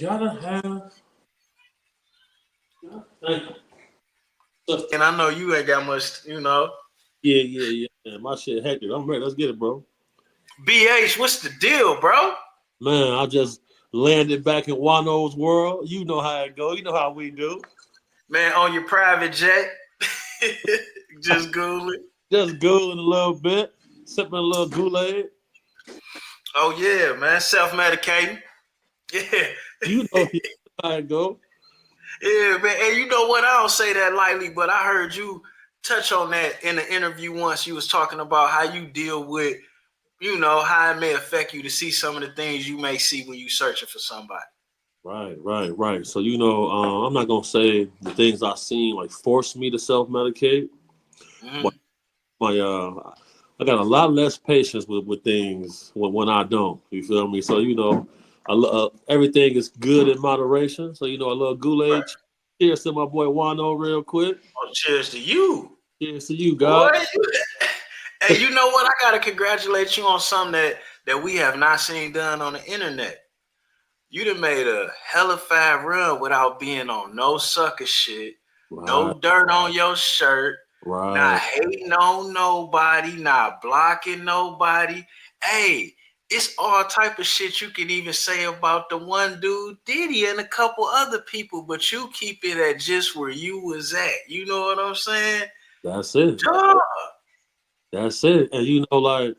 gotta have. Thank you. And I know you ain't got much, Yeah. My shit hectic. I'm ready. Let's get it, bro. BH, what's the deal, bro? Man, I just landed back in Juan-o's world. You know how it go. You know how we do. Man, on your private jet. Just Googling. Just Googling a little bit. Sipping a little Kool-Aid. Oh, yeah, man. Self-medicating. Yeah. You know how it go. Yeah, man. And you know what? I don't say that lightly, but I heard you touch on that in the interview once. You was talking about how you deal with, how it may affect you to see some of the things you may see when you searching for somebody. Right. So, I'm not going to say the things I seen, like, force me to self-medicate. Mm-hmm. But I got a lot less patience with things when I don't. You feel me? So, everything is good in moderation. So, a little Kool-Aid. Right. Cheers to my boy Juan-o real quick. Oh, cheers to you. Cheers to you, Boy, God. hey, you know what? I gotta congratulate you on something that we have not seen done on the internet. You done made a hella fast run without being on no sucker shit, no dirt on your shirt, not hating on nobody, not blocking nobody. Hey, it's all type of shit you can even say about the one dude, Diddy, and a couple other people, but you keep it at just where you was at. You know what I'm saying? That's it. Duh. That's it. And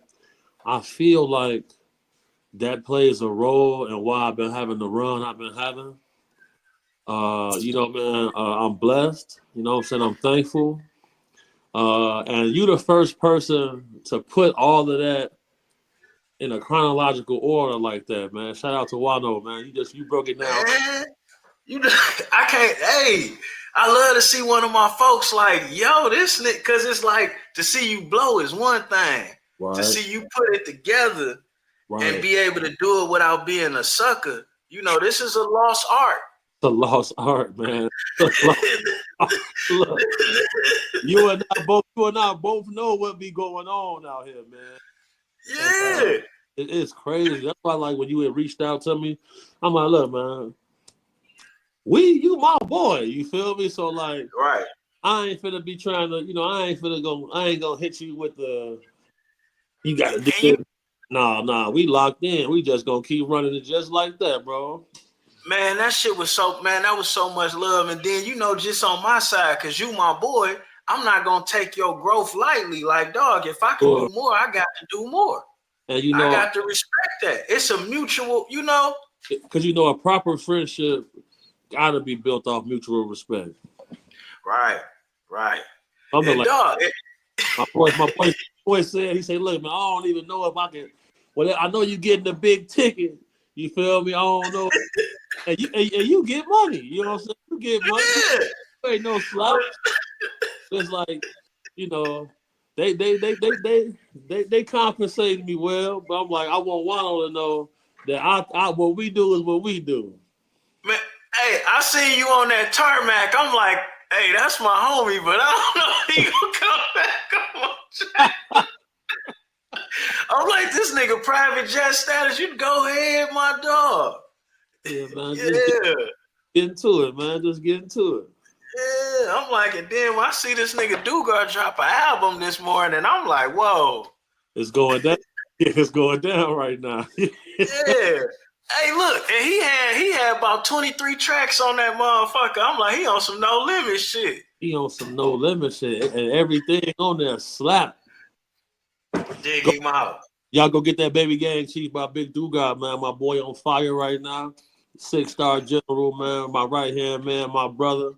I feel like that plays a role in why I've been having the run I've been having. Man, I'm blessed. You know what I'm saying? I'm thankful. And you the first person to put all of that in a chronological order like that, man. Shout out to Juan-o, man. You broke it down. Man, I can't. Hey, I love to see one of my folks like, yo, this nigga, because it's like to see you blow is one thing. Right. To see you put it together and be able to do it without being a sucker, this is a lost art. It's a lost art, man. Look, you and I both know what be going on out here, man. Yeah. It is crazy. That's why, like, when you had reached out to me, I'm like, look, man, you my boy. You feel me? So, like, right. I ain't finna be trying to, I ain't gonna hit you with the, you gotta do it. Nah, we locked in. We just gonna keep running it just like that, bro. Man, that was so much love. And then, just on my side, because you my boy, I'm not gonna take your growth lightly. Like, dog, if I can do more, I got to do more. And I got to respect that. It's a mutual, because a proper friendship gotta be built off mutual respect. Right. I'm like, dog. My boy said, he said, look, man, I don't even know if I can. Well, I know you getting the big ticket. You feel me? I don't know. And you get money. You know what I'm saying? You get money. Yeah. There ain't no slouch. It's like, they compensated me well, but I'm like, I want Juan-o to know that I what we do is what we do. Man, hey, I seen you on that tarmac. I'm like, hey, that's my homie, but I don't know if he gonna come back. I'm like, this nigga private jet status. You go ahead, my dog. Yeah, man. Get into it, man. Just get into it. Yeah, I'm like, and then when I see this nigga Dugard drop an album this morning, I'm like, whoa. It's going down. It's going down right now. Yeah. Hey, look, and he had about 23 tracks on that motherfucker. I'm like, he on some No Limit shit. He on some No Limit shit, and everything on there slap. Dig him out. Y'all go get that Baby Gang Chief by Big Dugard, man. My boy on fire right now. 6-star general, man. My right hand man, my brother.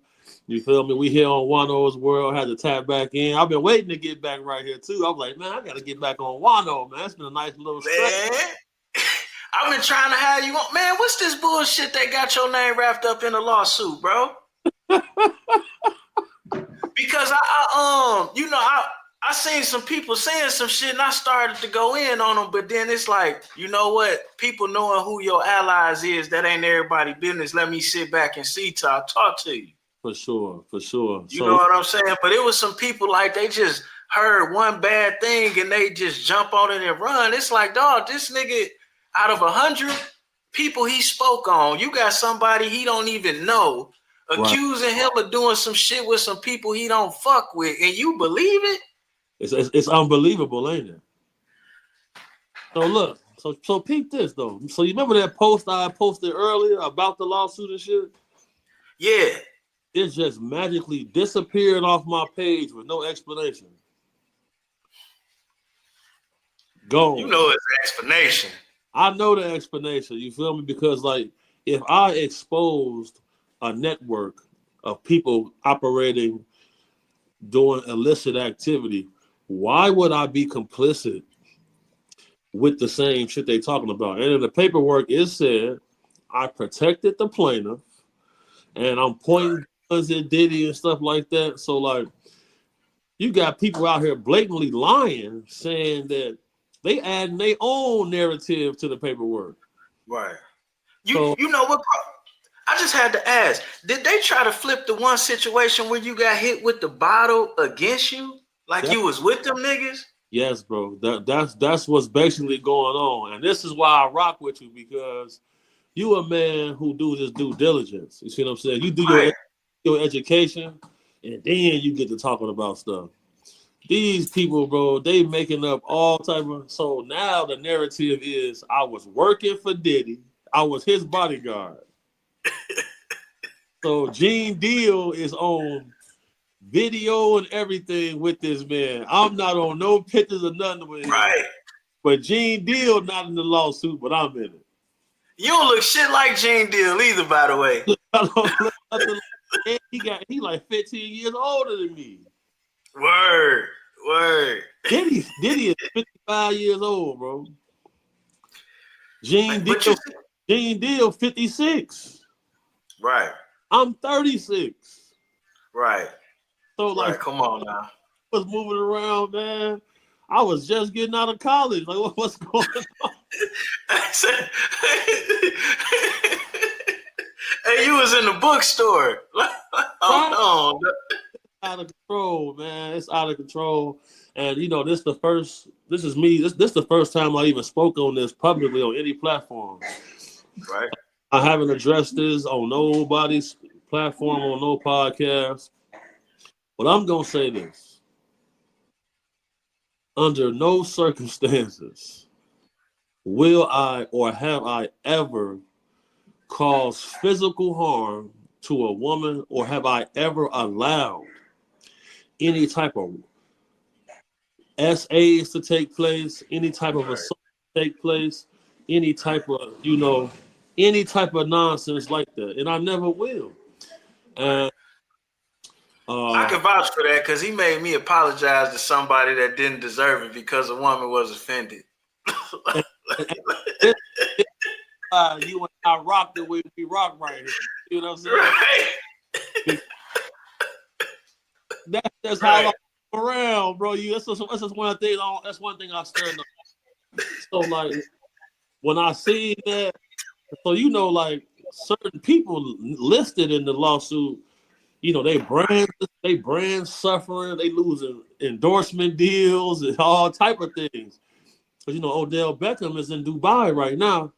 You feel me? We here on Juan-o's world. Had to tap back in. I've been waiting to get back right here too. I'm like, man, I gotta get back on Juan-o, man. It's been a nice little stretch. I've been trying to have you on. Man, what's this bullshit they got your name wrapped up in a lawsuit, bro? Because I seen some people saying some shit and I started to go in on them, but then it's like, you know what? People knowing who your allies is, that ain't everybody business. Let me sit back and see till I talk to you. For sure. You know what I'm saying? But it was some people like they just heard one bad thing and they just jump on it and run. It's like, dog, this nigga out of 100 people he spoke on. You got somebody he don't even know accusing him of doing some shit with some people he don't fuck with, and you believe it? It's unbelievable, ain't it? So look, so peep this though. So you remember that post I posted earlier about the lawsuit and shit? Yeah. It just magically disappeared off my page with no explanation. Gone. You know his explanation. I know the explanation. You feel me? Because like, if I exposed a network of people operating doing illicit activity, why would I be complicit with the same shit they talking about? And in the paperwork, it said I protected the plaintiff, and I'm pointing guns at Diddy and stuff like that. So like, you got people out here blatantly lying, saying that they adding their own narrative to the paperwork. Right. You know what? I just had to ask, did they try to flip the one situation where you got hit with the bottle against you? Like you was with them niggas? Yes, bro. That's what's basically going on. And this is why I rock with you, because you a man who do this due diligence. You see what I'm saying? You do your education, and then you get to talking about stuff. These people, bro, they making up all type of. So now the narrative is I was working for Diddy. I was his bodyguard. So Gene Deal is on video and everything with this man. I'm not on no pictures or nothing with him. Right. But Gene Deal not in the lawsuit, but I'm in it. You don't look shit like Gene Deal either, by the way. I don't look nothing like, he like 15 years older than me. Word. Diddy is 55 years old, bro. Gene Deal 56. Right. I'm 36. Right. So like, come on now. I was moving around, man. I was just getting out of college. Like, what's going on? Hey, you was in the bookstore. Oh no. Out of control, man. It's out of control. And you know, this is the first time I even spoke on this publicly on any platform. Right. I haven't addressed this on nobody's platform, on no podcast. But I'm gonna say this. Under no circumstances will I or have I ever caused physical harm to a woman, or have I ever allowed any type of SAs to take place, any type of assault to take place, any type of, any type of nonsense like that. And I never will. And I can vouch for that because he made me apologize to somebody that didn't deserve it because a woman was offended. You and I rock the way we rock right here. You know what I'm saying? Right. That's how I around, bro. That's just one of the things. That's one thing I stand on. So like, when I see that, so like certain people listed in the lawsuit, they brand suffering, they losing endorsement deals and all type of things. Because Odell Beckham is in Dubai right now.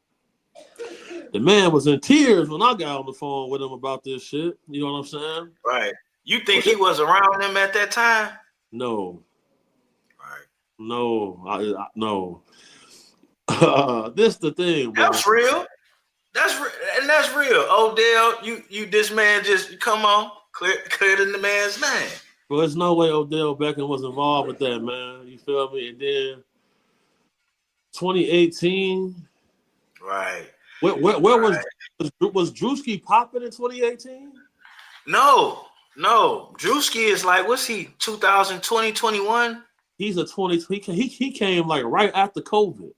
The man was in tears when I got on the phone with him about this shit. You know what I'm saying? Right. You think he was around them at that time? No. Right. No. No. This the thing, bro. That's real. That's real. Odell, you this man just come on, cleared in the man's name. Well, there's no way Odell Beckham was involved with that, man. You feel me? And then 2018. Right. Where was Drewski popping in 2018? No. Drewski is like, what's he? 2020, 21? He's a 20. He came like right after COVID.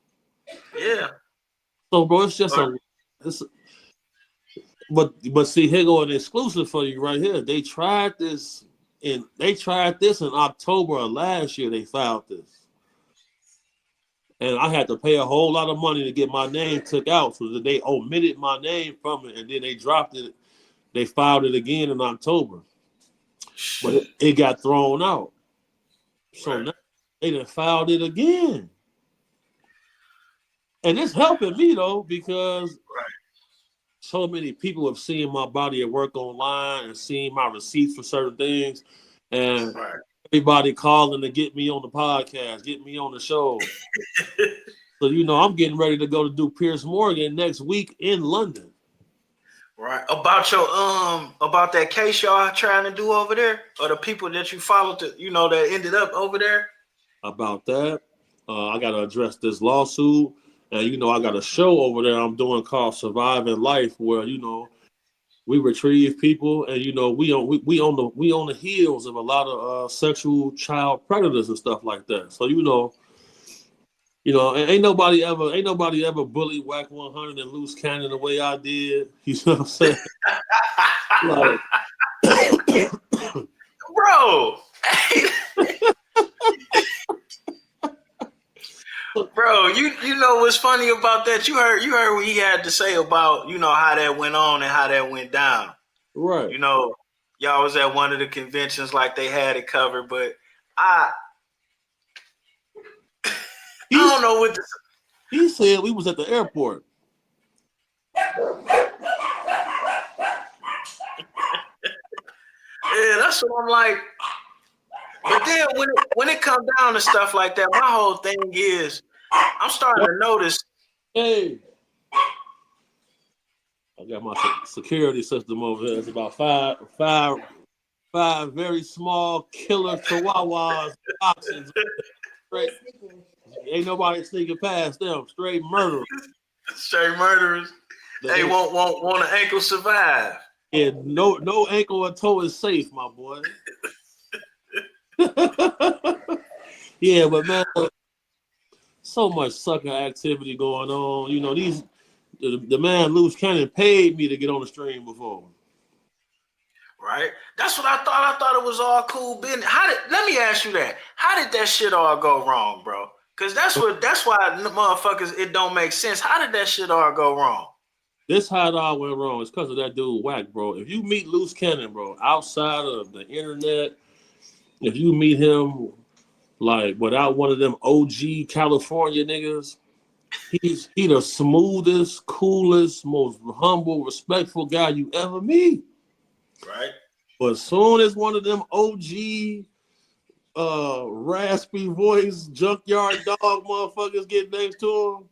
Yeah. So, bro, it's just but see, here go an exclusive for you right here. They tried this in October of last year. They filed this, and I had to pay a whole lot of money to get my name took out. So that they omitted my name from it, and then they dropped it. They filed it again in October, but it got thrown out. So now they done filed it again. And it's helping me though, because so many people have seen my body at work online and seen my receipts for certain things, and Right. everybody calling to get me on the podcast, get me on the show. So I'm getting ready to go to do Pierce Morgan next week in London. Right. About that case y'all trying to do over there, or the people that you followed that ended up over there. About that, I got to address this lawsuit, and I got a show over there I'm doing called Surviving Life, where we retrieve people, and we on the heels of a lot of sexual child predators and stuff like that. So ain't nobody ever bullied Wack 100 and Loose Cannon the way I did. You know what I'm saying? Like, bro, bro, you know what's funny about that? You heard what he had to say about how that went on and how that went down. right. Y'all was at one of the conventions like they had it covered, but I don't know what he said. We was at the airport. Yeah, that's what I'm like. But then when it comes down to stuff like that, my whole thing is I'm starting to notice. Hey, I got my security system over there. It's about five very small killer chihuahuas boxes. Straight, ain't nobody sneaking past them. Straight murder. Straight murderers. They won't an ankle survive. Yeah, no ankle or toe is safe, my boy. Yeah, but man, so much sucker activity going on. The man Loose Cannon paid me to get on the stream before. Right? That's what I thought. I thought it was all cool business. Let me ask you that. How did that shit all go wrong, bro? Because that's why motherfuckers, it don't make sense. How did that shit all go wrong? This how it all went wrong. It's because of that dude Wack, bro. If you meet Loose Cannon, bro, outside of the internet, if you meet him like without one of them OG California niggas, he the smoothest, coolest, most humble, respectful guy you ever meet. Right. But as soon as one of them OG raspy voice junkyard dog motherfuckers get next to him,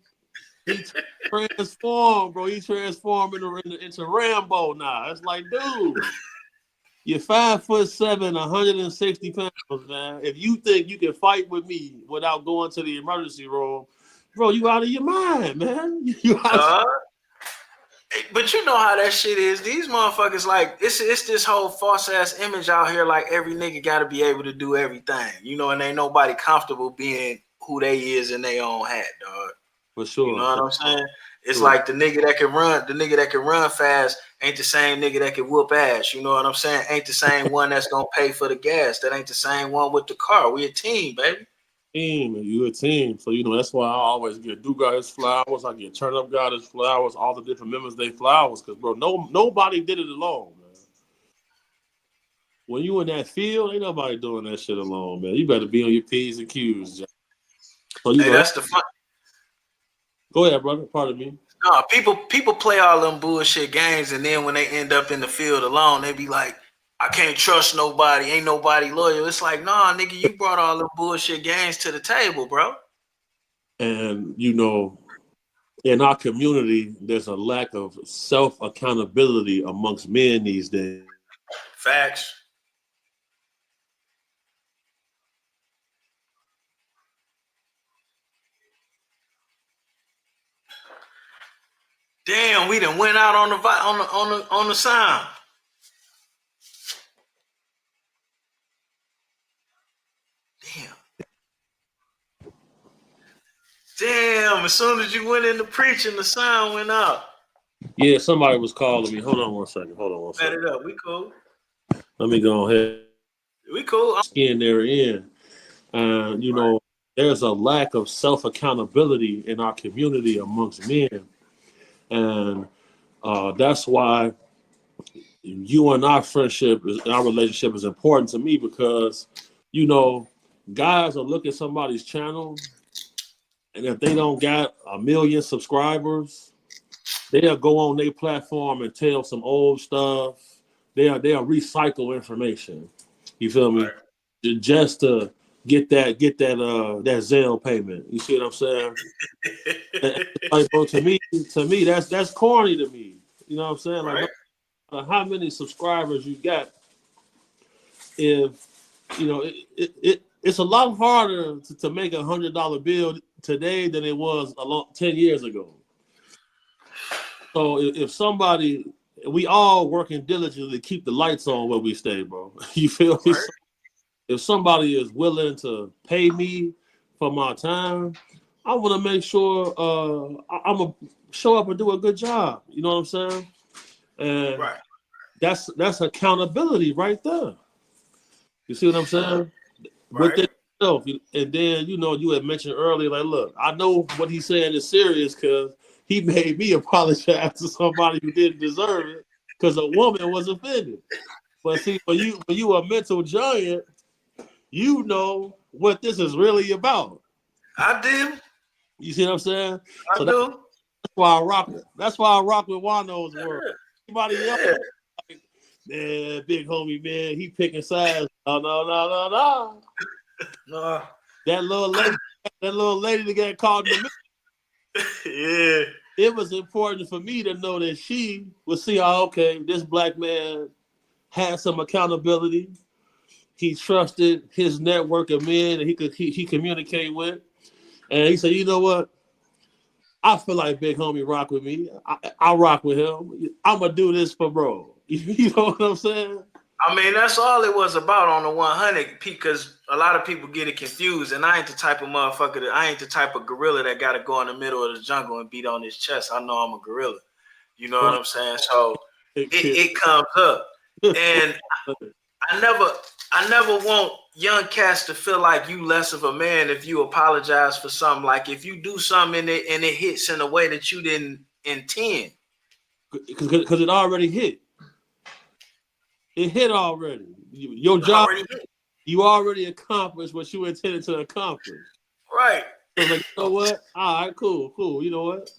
he transformed, bro. He transformed into Rambo now. It's like, dude, you're 5'7", 160 pounds, man. If you think you can fight with me without going to the emergency room, bro, you out of your mind, man. But you know how that shit is. These motherfuckers, like, it's this whole false ass image out here, like every nigga gotta be able to do everything, and ain't nobody comfortable being who they is in their own hat, dog. For sure. You know what I'm saying? It's like the nigga that can run fast ain't the same nigga that can whoop ass. You know what I'm saying? Ain't the same one that's gonna pay for the gas. That ain't the same one with the car. We a team, baby. You a team. So that's why I always get Duga his flowers. I get Turn Up God his flowers. All the different members they flowers. Because bro, nobody did it alone, man. When you in that field, ain't nobody doing that shit alone, man. You better be on your P's and Q's. So that's the fun. Go ahead, brother. Pardon me. No, people play all them bullshit games, and then when they end up in the field alone, they be like, I can't trust nobody. Ain't nobody loyal. It's like, nah, nigga, you brought all them bullshit games to the table, bro. And in our community, there's a lack of self-accountability amongst men these days. Facts. Damn, we done went out on the sound. Damn, as soon as you went into preaching, the sound went out. Yeah, somebody was calling me. Hold on one second. Set it up. We cool. Let me go ahead. We cool. Skin their in. And, there's a lack of self-accountability in our community amongst men. And that's why you and our relationship is important to me because, guys will look at somebody's channel, and if they don't got 1 million subscribers, they'll go on their platform and tell some old stuff. They'll recycle information. You feel me? Right. Just to get that Zelle payment. You see what I'm saying? And it's like, bro, to me, that's corny to me. You know what I'm saying? Like, Right. no matter how many subscribers you got, if it's a lot harder to make $100 bill today than it was 10 years ago. So if somebody, we all working diligently to keep the lights on where we stay, bro. You feel me? Right. So if somebody is willing to pay me for my time, I want to make sure I'm gonna show up and do a good job. You know what I'm saying? And Right. that's accountability right there. You see what I'm saying? Right. Within yourself. And then you had mentioned earlier, like, look, I know what he's saying is serious because he made me apologize to somebody who didn't deserve it because a woman was offended. But see, for you a mental giant, you know what this is really about. I did. You see what I'm saying? I So that's do. why I rock it. That's why I rock with Juan-o's world. Anybody else, Yeah. like, man, big homie, man, he picking sides. No, no, no, no, no. No. That little lady, that little lady that got caught in the middle. Yeah. It was important for me to know that she would see, oh, okay, this black man had some accountability. He trusted his network of men that he communicate with. And he said, you know what? I feel like big homie rock with me. I rock with him. I'm gonna do this for bro. You know what I'm saying? I mean, that's all it was about on the 100, because a lot of people get it confused, and I ain't the type of motherfucker I ain't the type of gorilla that got to go in the middle of the jungle and beat on his chest. I know I'm a gorilla. You know what Right. I'm saying? So it comes up, and I never want young cats to feel like you less of a man if you apologize for something. Like if you do something and it hits in a way that you didn't intend. Because it already hit. It hit already. Your You job, already hit. you already accomplished what you intended to accomplish. Right. So it's like, you know what? All right, cool. You know what?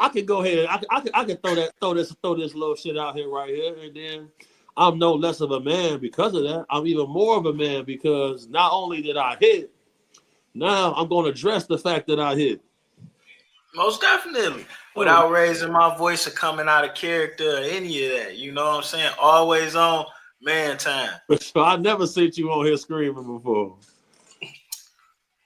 I can go ahead. I can throw this little shit out here right here, and then I'm no less of a man because of that. I'm even more of a man because not only did I hit, now I'm going to address the fact that I hit. Most definitely. Oh, Without raising my voice or coming out of character or any of that. You know what I'm saying? Always on man time. so I never seen you on here screaming before.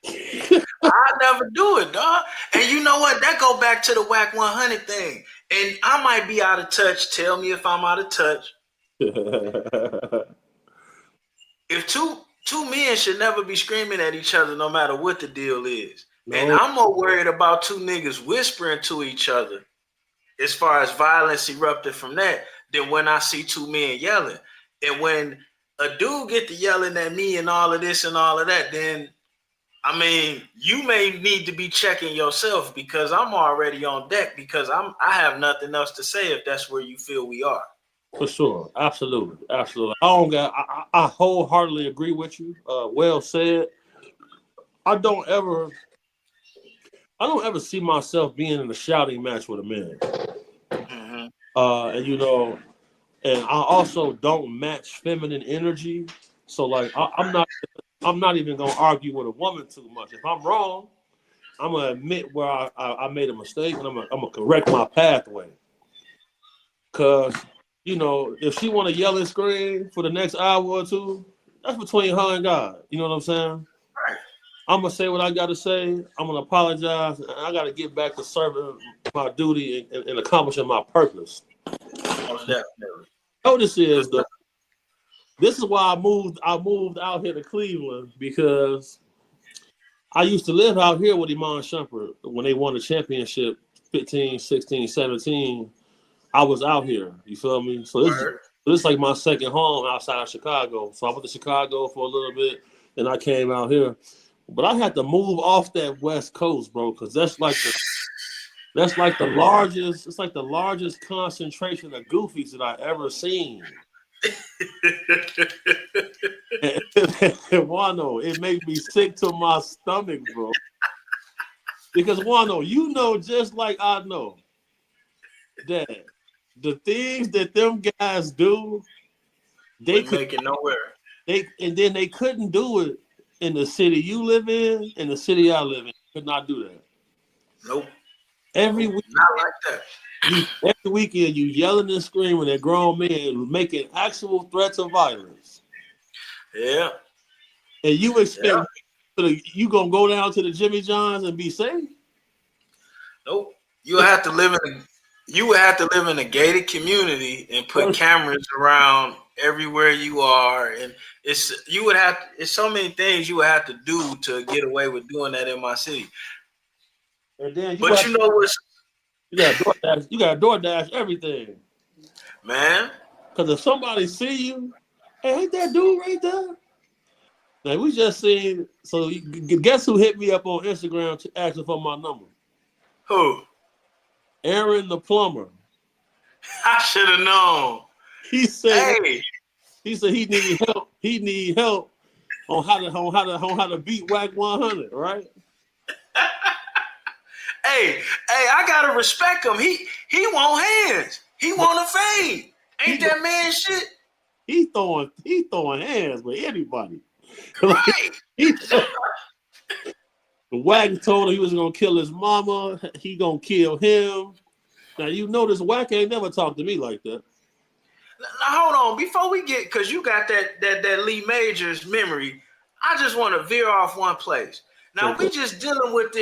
I never do it, dog. And you know what? That go back to the Wack 100 thing. And I might be out of touch. Tell me if I'm out of touch. If two men should never be screaming at each other no matter what the deal is. And No, I'm more worried about two niggas whispering to each other as far as violence erupted from that than when I see two men yelling. And when a dude get to yelling at me and all of this and all of that, then I mean, you may need to be checking yourself because I'm already on deck because I have nothing else to say if that's where you feel we are. for sure, absolutely. I wholeheartedly agree with you. Well said. I don't ever, I don't ever see myself being in a shouting match with a man. Mm-hmm. And and I also don't match feminine energy. So like, I'm not even gonna argue with a woman too much. If I'm wrong, I'm gonna admit where I made a mistake, and I'm gonna correct my pathway. Cause if she want to yell and scream for the next hour or two, that's between her and God. You know what I'm saying? Right. I'm gonna say what I gotta say. I'm gonna apologize, and I gotta get back to serving my duty and accomplishing my purpose. Most definitely. Notice For is sure. the this is why I moved out here to Cleveland because I used to live out here with Iman Shumpert when they won the championship 15, 16, 17. I was out here. You feel me? So Word. this is like my second home outside of Chicago. So I went to Chicago for a little bit, then I came out here. But I had to move off that West Coast, bro, because that's like the largest. It's like the largest concentration of goofies that I ever seen. And Wano, it made me sick to my stomach, bro. Because Wano, just like I know, that the things that them guys do, they Wouldn't could make it nowhere. and then they couldn't do it in the city you live in the city I live in. Could not do that. Nope. Every Nope. week Not like that. every weekend you yelling and screaming at grown men making actual threats of violence. Yeah. And you Yeah. expect you gonna go down to the Jimmy John's and be safe? Nope. You would have to live in a you would have to live in a gated community and put cameras around everywhere you are, and it's so many things you would have to do to get away with doing that in my city. And then But you know what's you got DoorDash everything. man? Cause if somebody see you, hey, ain't that dude right there? Like we just seen. So guess who hit me up on Instagram asking for my number? Who? Aaron the plumber. I should have known. He said Hey, he need help. He need help on how to beat Wack 100. Right? I gotta respect him. He want hands. He want a fade. Ain't He that man shit? he throwing hands with anybody. Like, Right. he, the Wack told him he was gonna kill his mama. He gonna kill him. Now you notice Wack ain't never talked to me like that. Now hold on. Before we get, cause you got that Lee Majors memory, I just want to veer off one place. Now we just dealing with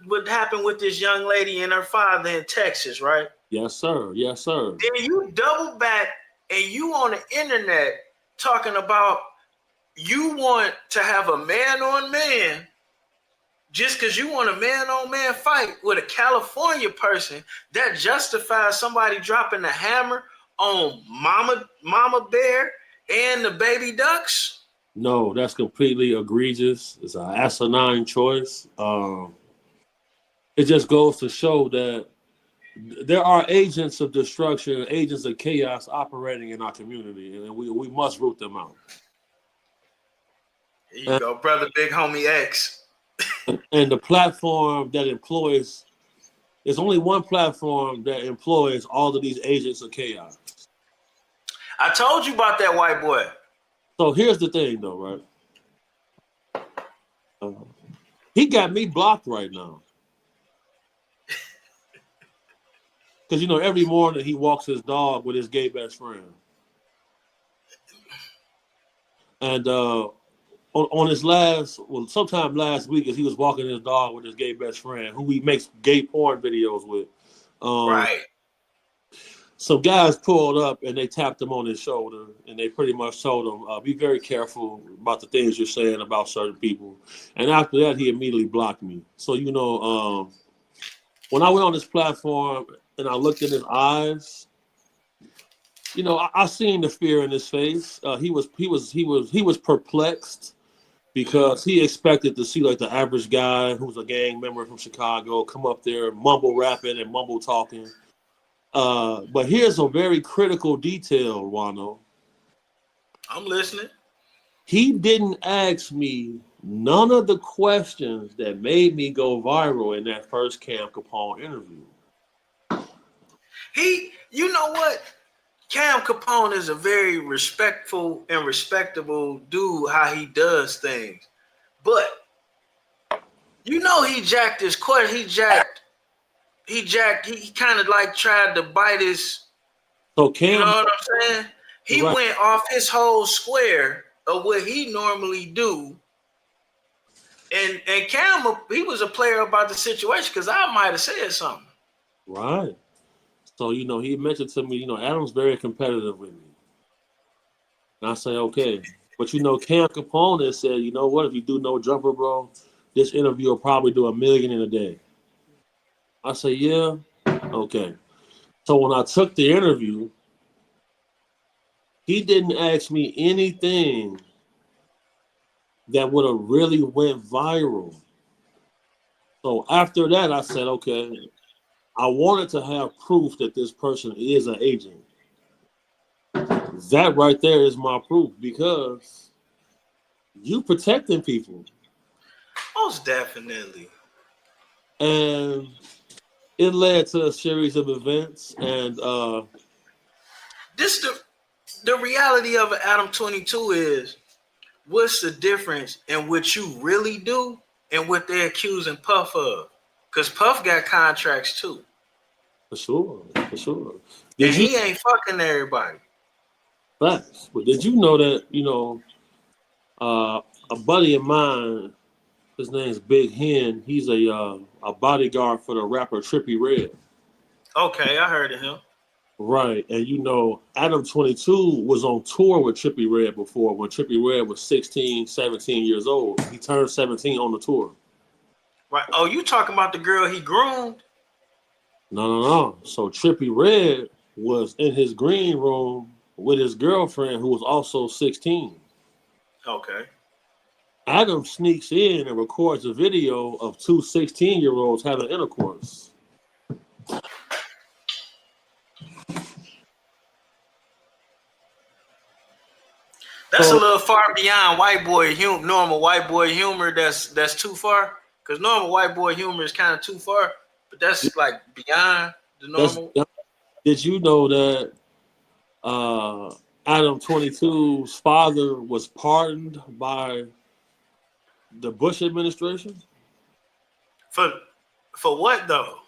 what happened with this young lady and her father in Texas, right? Yes, sir. Yes, sir. Then you double back and you on the internet talking about you want to have a man on man just because you want a man on man fight with a California person that justifies somebody dropping the hammer on Mama Bear and the baby ducks? No, that's completely egregious. It's an asinine choice. It just goes to show that there are agents of destruction, agents of chaos operating in our community, and we must root them out. Here you go, brother, big homie X. And the platform that employs, there's only one platform that employs all of these agents of chaos. I told you about that white boy. So here's the thing, though, right? He got me blocked right now. Because, every morning he walks his dog with his gay best friend. And on his sometime last week, as he was walking his dog with his gay best friend, who he makes gay porn videos with. Right. Some guys pulled up and they tapped him on his shoulder and they pretty much told him, be very careful about the things you're saying about certain people. And after that, he immediately blocked me. So, when I went on this platform and I looked in his eyes, I seen the fear in his face. He was perplexed because he expected to see like the average guy who's a gang member from Chicago come up there mumble rapping and mumble talking. But here's a very critical detail, Juan-o. I'm listening. He didn't ask me none of the questions that made me go viral in that first Cam Capone interview. You know what? Cam Capone is a very respectful and respectable dude, how he does things. But, he jacked his question. He kind of like tried to bite his, So Cam, you know what I'm saying? He went off his whole square of what he normally do. And Cam, he was a player about the situation because I might have said something. Right. So, he mentioned to me, Adam's very competitive with me. And I say, okay. But, Cam Capone said, you know what, if you do No Jumper, bro, this interview will probably do $1 million in a day. I say, yeah, okay. So when I took the interview, he didn't ask me anything that would have really went viral. So after that, I said, okay, I wanted to have proof that this person is an agent. That right there is my proof because you protecting people. Most definitely. And It led to a series of events, and This the reality of Adam 22 is what's the difference in what you really do and what they're accusing Puff of? Because Puff got contracts too. for sure, for sure. And Did you he ain't fucking everybody. facts? But did you know that a buddy of mine, his name's Big Hen. He's a bodyguard for the rapper Trippie Redd. Okay, I heard of him. Right, and Adam 22 was on tour with Trippie Redd before when Trippie Redd was 16, 17 years old. He turned 17 on the tour. Right. Oh, you talking about the girl he groomed? No. So Trippie Redd was in his green room with his girlfriend who was also 16. Okay. Adam sneaks in and records a video of two 16-year-olds having intercourse. That's a little far beyond normal white boy humor. That's too far. Because normal white boy humor is kind of too far. But that's like beyond the normal. Did you know that Adam 22's father was pardoned by the Bush administration? For what though?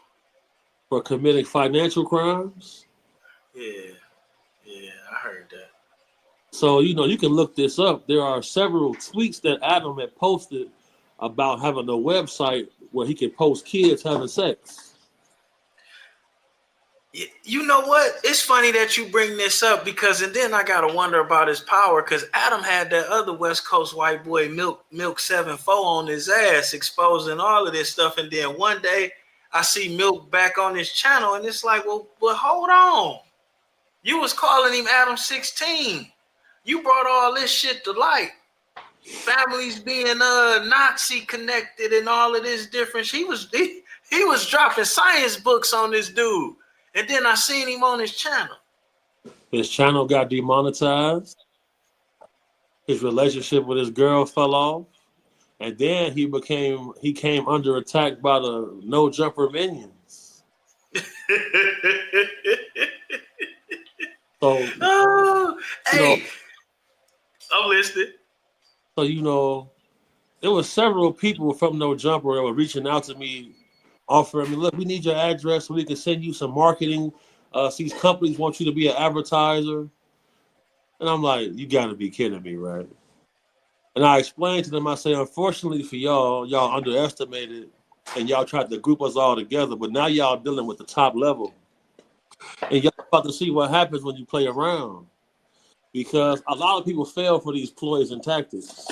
For committing financial crimes? Yeah, I heard that. So, you can look this up. There are several tweets that Adam had posted about having a website where he could post kids having sex. You know what? It's funny that you bring this up and then I gotta wonder about his power because Adam had that other West Coast white boy Milk 7-4 on his ass exposing all of this stuff, and then one day I see Milk back on his channel and it's like, well, hold on. You was calling him Adam 16. You brought all this shit to light. Families being Nazi connected and all of this different. He was dropping science books on this dude. And then I seen him on his channel. His channel got demonetized. His relationship with his girl fell off. And then he came under attack by the No Jumper minions. So, hey, I'm listening. So, there were several people from No Jumper that were reaching out to me, offering me, look, we need your address so we can send you some marketing. These companies want you to be an advertiser. And I'm like, you got to be kidding me, right? And I explained to them, I say, unfortunately for y'all underestimated and y'all tried to group us all together, but now y'all dealing with the top level. And y'all about to see what happens when you play around. Because a lot of people fail for these ploys and tactics.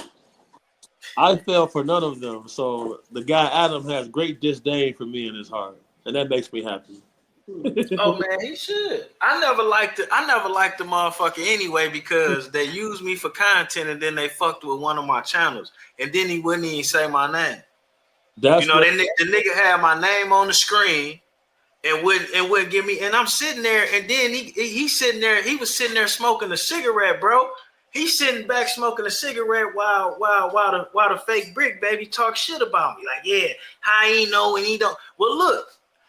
I fell for none of them. So the guy Adam has great disdain for me in his heart. And that makes me happy. Oh man, he should. I never liked the motherfucker anyway because they used me for content and then they fucked with one of my channels. And then he wouldn't even say my name. The nigga had my name on the screen and wouldn't give me, and I'm sitting there, and then he sitting there, he was sitting there smoking a cigarette, bro. He's sitting back smoking a cigarette while the fake brick baby talk shit about me. Like, yeah, how he know and he don't. Well, look,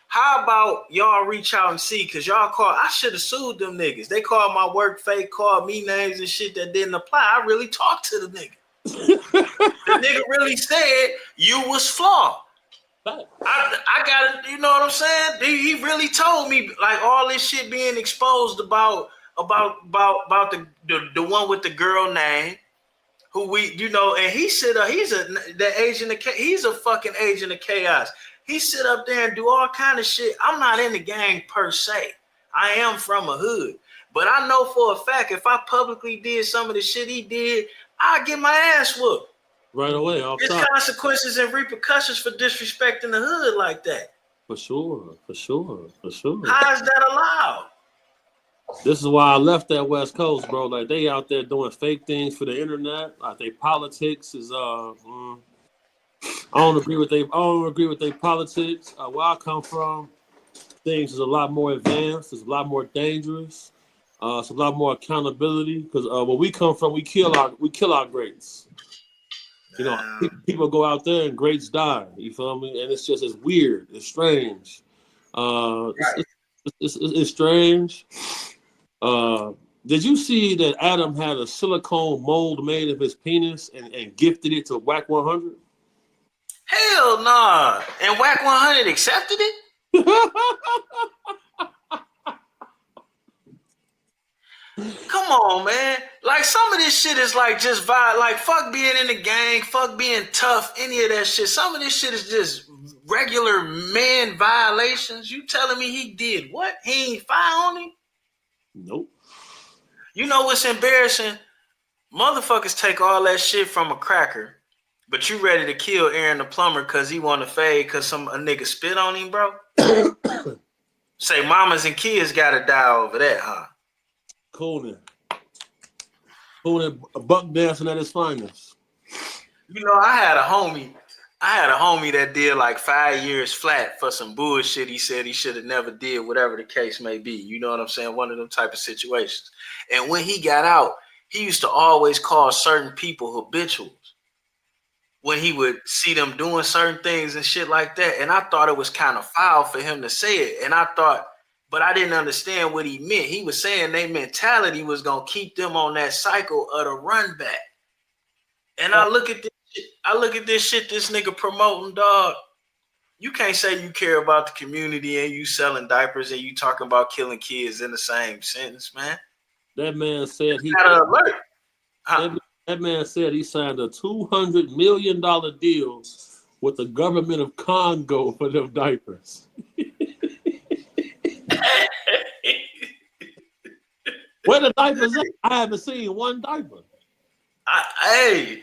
how about y'all reach out and see? Cause I should have sued them niggas. They called my work fake, called me names and shit that didn't apply. I really talked to the nigga. The nigga really said you was flawed. I got it, you know what I'm saying? He really told me like all this shit being exposed about the one with the girl name, who we and he sit up, he's a fucking agent of chaos. He sit up there and do all kind of shit. I'm not in the gang per se. I am from a hood, but I know for a fact if I publicly did some of the shit he did, I'd get my ass whooped. Right away. There's consequences and repercussions for disrespecting the hood like that. For sure. How is that allowed? This is why I left that West Coast, bro. Like they out there doing fake things for the internet. Like they politics is I don't agree with their politics. Where I come from, things is a lot more advanced. It's a lot more dangerous. It's a lot more accountability because where we come from, we kill our greats. People go out there and greats die. You feel me? And it's weird. It's strange. It's, it's strange. Uh, did you see that Adam had a silicone mold made of his penis and gifted it to Wack 100? Hell nah. And Wack 100 accepted it? Come on, man. Like some of this shit is like just vibe. Like fuck being in the gang, fuck being tough, any of that shit. Some of this shit is just regular man violations. You telling me he did what? He ain't fire on him? Nope. You know what's embarrassing? Motherfuckers take all that shit from a cracker, but you ready to kill Aaron the plumber because he want to fade because a nigga spit on him, bro? Say mamas and kids gotta die over that, huh? Conan, buck dancing at his finest. You know, I had a homie that did like 5 years flat for some bullshit he said he should have never did, whatever the case may be. You know what I'm saying? One of them type of situations. And when he got out, he used to always call certain people habituals when he would see them doing certain things and shit like that. And I thought it was kind of foul for him to say it. And I thought, but I didn't understand what he meant. He was saying their mentality was going to keep them on that cycle of the run back. And I look at this shit this nigga promoting, dog. You can't say you care about the community and you selling diapers and you talking about killing kids in the same sentence, man. That man said he got an alert. That man said he signed a $200 million deal with the government of Congo for them diapers. Where the diapers at? I haven't seen one diaper. Hey.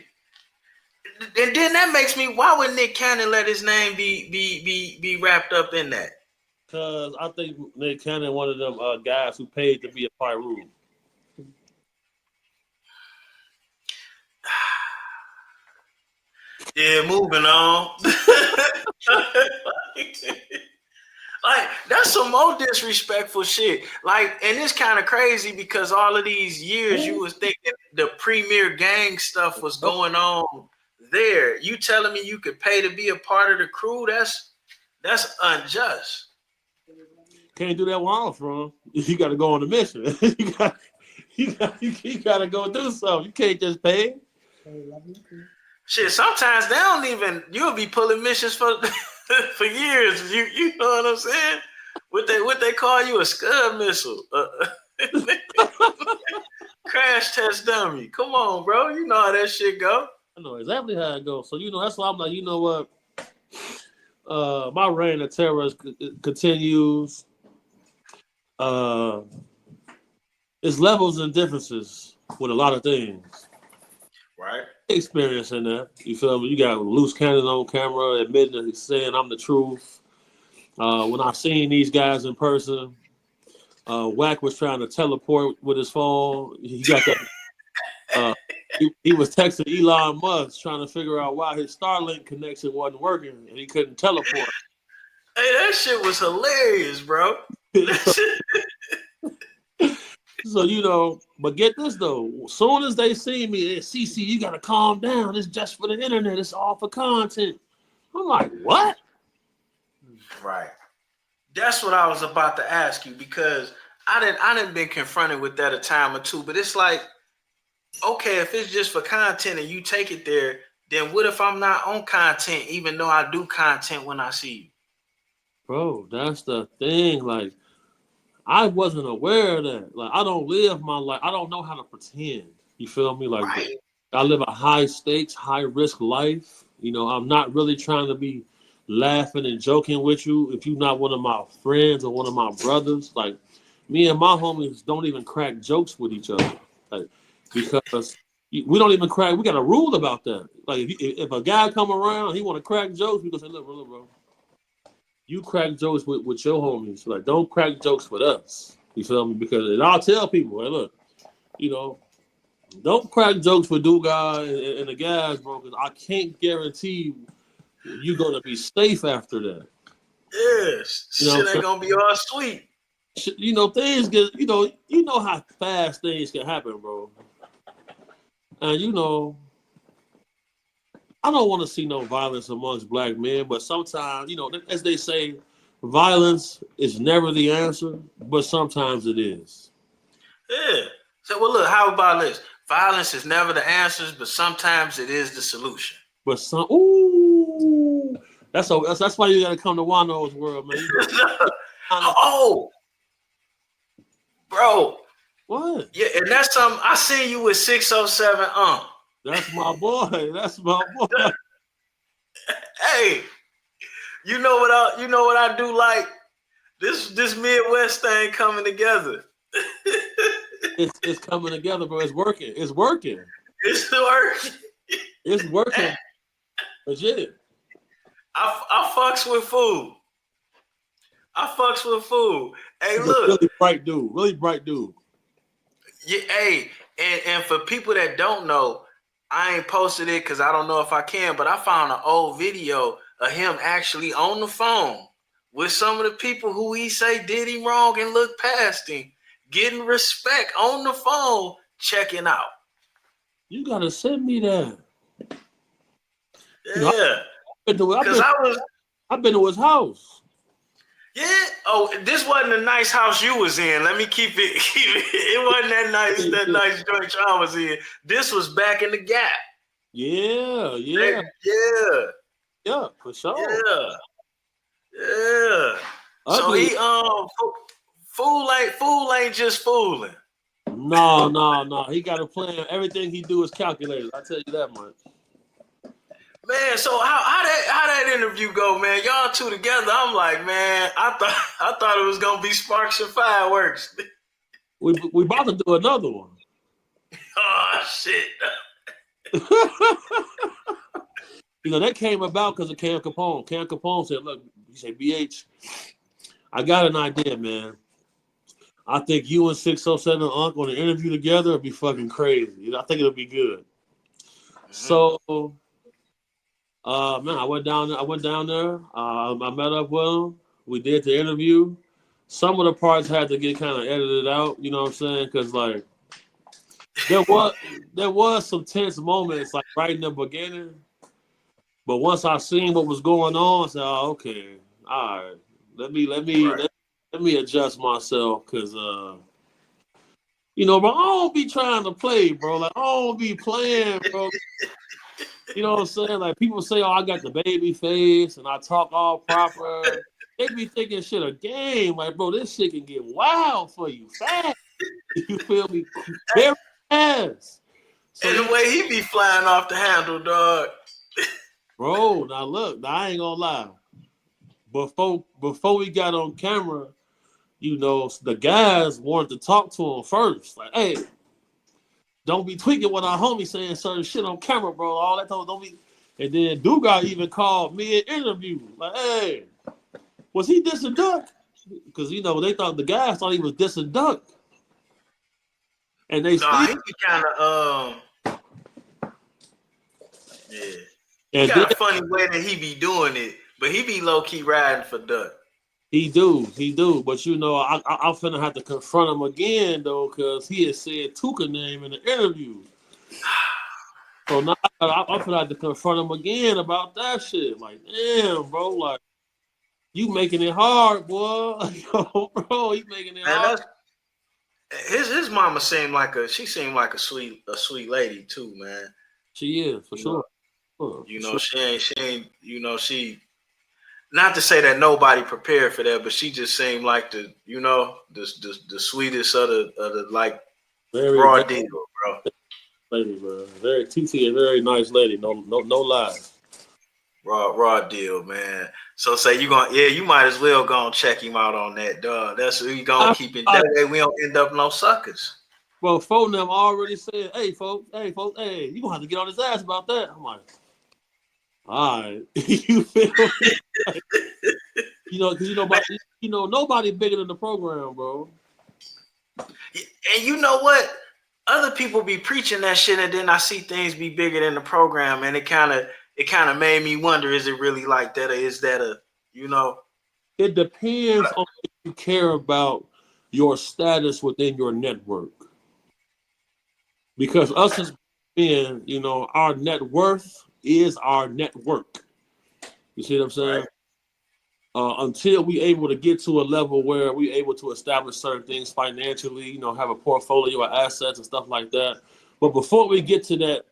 And then that makes me, why would Nick Cannon let his name be wrapped up in that? Because I think Nick Cannon one of them guys who paid to be a Pyru. Yeah, moving on. Like, that's some more disrespectful shit. Like, and it's kind of crazy because all of these years you was thinking the premier gang stuff was going on there. You telling me you could pay to be a part of the crew? That's unjust. Can't do that where I'm from. You got to go on a mission. you got to go do something. You can't just pay. Shit, sometimes they don't even. You'll be pulling missions for for years. You know what I'm saying? What they call you, a Scud missile, crash test dummy. Come on, bro. You know how that shit go. I know exactly how it goes. So that's why I'm like, you know what? My reign of terror continues. It's levels and differences with a lot of things. Right. Experiencing that. You feel me? You got loose cannon on camera admitting saying I'm the truth. When I seen these guys in person, Wack was trying to teleport with his phone. He got that. He was texting Elon Musk trying to figure out why his Starlink connection wasn't working and he couldn't teleport. Hey, that shit was hilarious, bro. So, but get this though. As soon as they see me, CC, you gotta calm down. It's just for the internet. It's all for content. I'm like, what? Right. That's what I was about to ask you because I didn't been confronted with that a time or two. But it's like, okay, if it's just for content and you take it there, then what if I'm not on content, even though I do content when I see you? Bro, that's the thing. Like, I wasn't aware of that. Like, I don't live my life. I don't know how to pretend. You feel me? Like, right. I live a high stakes, high risk life. I'm not really trying to be laughing and joking with you if you're not one of my friends or one of my brothers. Like, me and my homies don't even crack jokes with each other. Like, because we don't even crack. We got a rule about that. Like, if a guy come around, he want to crack jokes, we go say, look, bro. You crack jokes with your homies. Like, don't crack jokes with us. You feel me? Because I'll tell people, hey, look, don't crack jokes with Duga and the guys, bro, because I can't guarantee you're going to be safe after that. Yes. Shit ain't going to be all sweet. Things get, you know how fast things can happen, bro. And, I don't want to see no violence amongst black men, but sometimes, as they say, Violence is never the answer, but sometimes it is. Yeah. So well, look. How about this? Violence is never the answers, but sometimes it is the solution. But some, ooh, that's why you gotta come to Juan-o's world, man. You gotta, Oh, bro. what? Yeah, and that's something I seen you with 607. That's my boy. That's my boy. Hey, you know what I do like? This Midwest thing coming together. It's coming together, bro. It's working. It's working. It's working. It's working. Legit. I fucks with food. I fucks with food. Hey, He's a look. really bright dude. Really bright dude. Yeah, hey, and for people that don't know, I ain't posted it because I don't know if I can, but I found an old video of him actually on the phone with some of the people who he say did him wrong and look past him, getting respect on the phone, checking out. You gotta send me that. Yeah, I've been to his house. yeah. Oh, this wasn't a nice house you was in. Let me keep it. It wasn't that nice joint I was in. This was back in the Gap. Yeah, yeah, yeah, for sure. Yeah. So Ugly. he fool ain't just fooling. No. He got a plan. Everything he do is calculated. I tell you that much. Man, so how that interview go, man? Y'all two together. I'm like, man, I thought it was gonna be sparks and fireworks. We about to do another one. Oh shit. You know, that came about because of Cam Capone. Cam Capone said, look, he said, BH, I got an idea, man. I think you and 607 and Unc on an interview together would be fucking crazy. You know, I think it'll be good. Mm-hmm. So, man, I went down there. I met up with him. We did the interview. Some of the parts had to get kind of edited out, you know what I'm saying? Because, like, there was some tense moments, like, right in the beginning. But once I seen what was going on, I said, oh, okay, all right. Let me adjust myself because you know, bro, I don't be trying to play, bro. Like I don't be playing, bro. You know what I'm saying? Like people say, oh, I got the baby face and I talk all proper. They be thinking shit a game. Like, bro, this shit can get wild for you fast. You feel me? Very fast. So and the way he be flying off the handle, dog. Bro, now look, I ain't gonna lie. Before we got on camera, you know, the guys wanted to talk to him first. Like, hey, don't be tweaking what our homie saying certain shit on camera, bro. All that don't be. And then Duga even called me an interview. Like, hey, was he dissing Duck? Because you know they thought the guys thought he was dissing Duck. And they he be kind of yeah. He got a funny way that he be doing it, but he be low key riding for Duck. He do. But you know, I'm finna have to confront him again though, because he had said Tuka name in the interview. So now I'm finna have to confront him again about that shit. Like, damn, bro, like you making it hard, boy. Yo, bro, you making it hard. His mama seemed like a sweet lady too, man. She is for sure. You know, she ain't, you know, she, not to say that nobody prepared for that, but she just seemed like the sweetest of the like raw deal, bro. Lady, bro. Very TT, a very nice lady. No lies. Raw deal, man. So say you might as well go and check him out on that, dog. That's what you gonna keep it that way. We don't end up no suckers. Well, phone them already said, hey, folks, you gonna have to get on his ass about that. I'm like, all right, you feel me? Like, you know, because nobody bigger than the program, bro. And you know what? Other people be preaching that shit, and then I see things be bigger than the program, and it kind of made me wonder: is it really like that, or is that a, you know? It depends on if you care about your status within your network. Because us as men, you know, our net worth is our network. You see what I'm saying? until we able to get to a level where we able to establish certain things financially, you know, have a portfolio of assets and stuff like that. But before we get to that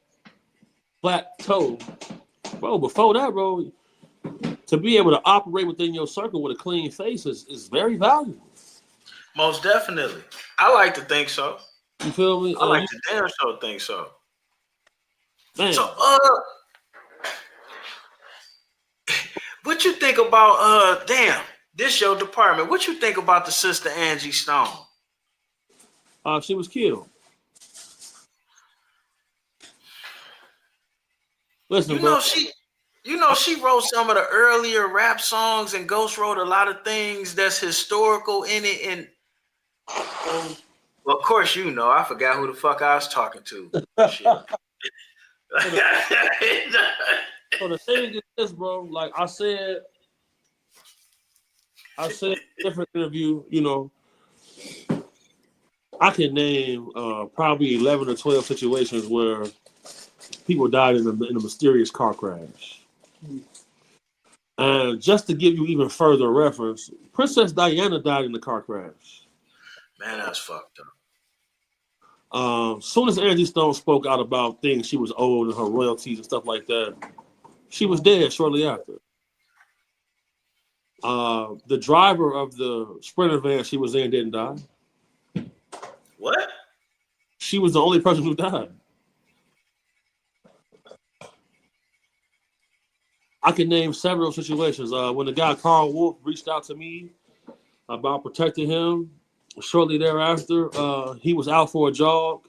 plateau, bro, before that, bro, to be able to operate within your circle with a clean face is very valuable. Most definitely. I like to think so. You feel me? I like to damn sure think so. Man. So, what you think about this your department? What you think about the sister Angie Stone? She was killed. Listen, bro. She wrote some of the earlier rap songs, and Ghost wrote a lot of things that's historical in it. And well, of course, I forgot who the fuck I was talking to. So the thing is this, bro. Like I said in a different interview, you know, I can name probably 11 or 12 situations where people died in a mysterious car crash. And just to give you even further reference, Princess Diana died in the car crash. Man, that's fucked up. Soon as Angie Stone spoke out about things she was owed and her royalties and stuff like that, she was dead shortly after. The driver of the Sprinter van she was in didn't die. What? She was the only person who died. I can name several situations. When the guy Carl Wolf reached out to me about protecting him, shortly thereafter, he was out for a jog,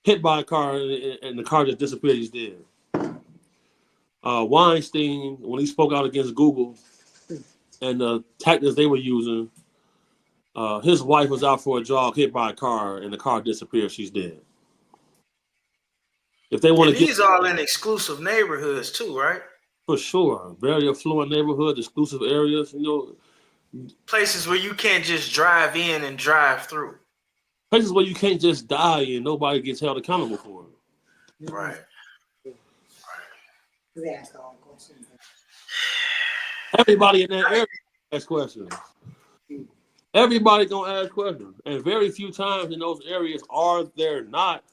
hit by a car, and the car just disappeared. He's dead. Weinstein, when he spoke out against Google and the tactics they were using, his wife was out for a jog, hit by a car, and the car disappeared. She's dead. If they want to these all in exclusive neighborhoods too, right? For sure, very affluent neighborhoods, exclusive areas, you know, places where you can't just drive in and drive through. Places where you can't just die and nobody gets held accountable for it. Right. Everybody in that area asks questions. Everybody gonna ask questions, and very few times in those areas are there not.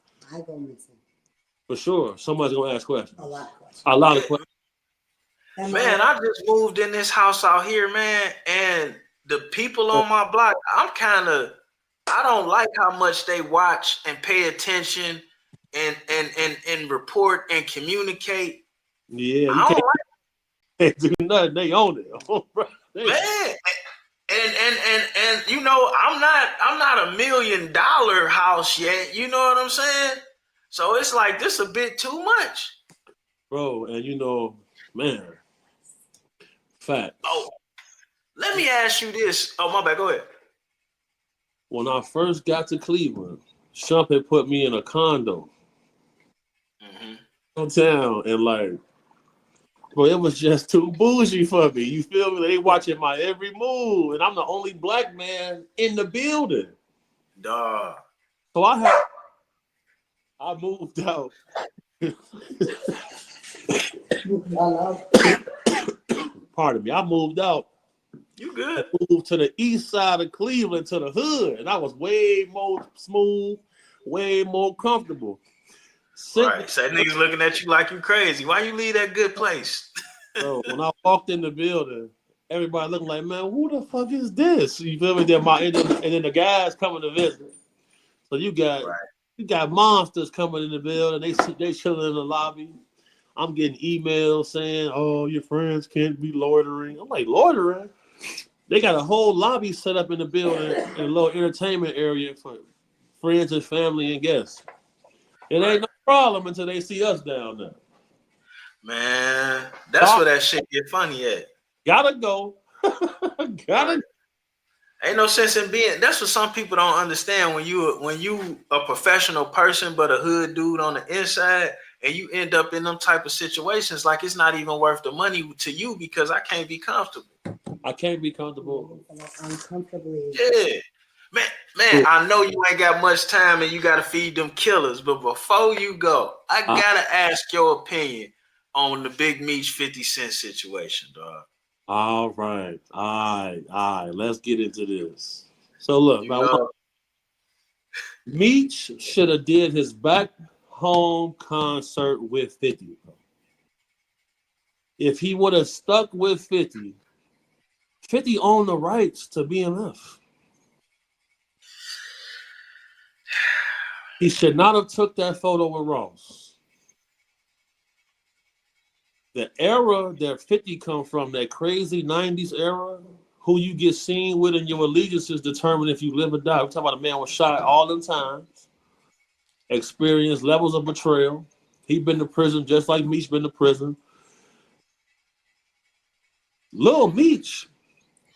For sure, somebody's gonna ask questions. A lot of questions. Man, I just moved in this house out here, man, and the people on my block, I don't like how much they watch and pay attention and report and communicate. Yeah, you can't do nothing. They own it, man. And you know, I'm not $1 million house yet. You know what I'm saying? So it's like this a bit too much, bro. And you know, man. Fact. Oh, let me ask you this. Oh, my bad. Go ahead. When I first got to Cleveland, Shump had put me in a condo downtown, and like, bro, it was just too bougie for me. You feel me? They watching my every move, and I'm the only black man in the building. Duh. So I moved out. Pardon me. I moved out. You good? I moved to the east side of Cleveland, to the hood, and I was way more smooth, way more comfortable. Right. So that niggas looking at you like you crazy. Why you leave that good place? So when I walked in the building, everybody looking like, man, who the fuck is this? You feel me? And then the guys coming to visit. So you got monsters coming in the building. They chilling in the lobby. I'm getting emails saying, oh, your friends can't be loitering. I'm like, loitering? They got a whole lobby set up in the building and a little entertainment area for friends and family and guests. It ain't no problem until they see us down there. Man, that's where that shit get funny at. Gotta go. Ain't no sense in being. That's what some people don't understand. When you a professional person but a hood dude on the inside, and you end up in them type of situations, like it's not even worth the money to you because I can't be comfortable. I can't be comfortable. Uncomfortably. Yeah. Man, I know you ain't got much time and you got to feed them killers, but before you go, I got to ask your opinion on the Big Meech 50 Cent situation, dog. All right. All right. Let's get into this. So look, You man, know, Meech should have did his back home concert with 50. If he would have stuck with 50, 50 owned the rights to BMF. He should not have took that photo with Ross. The era that 50 come from, that crazy 90s era, who you get seen with and your allegiances determine if you live or die. We're talking about a man was shot all them times, experienced levels of betrayal. He been to prison just like Meech been to prison. Lil Meech,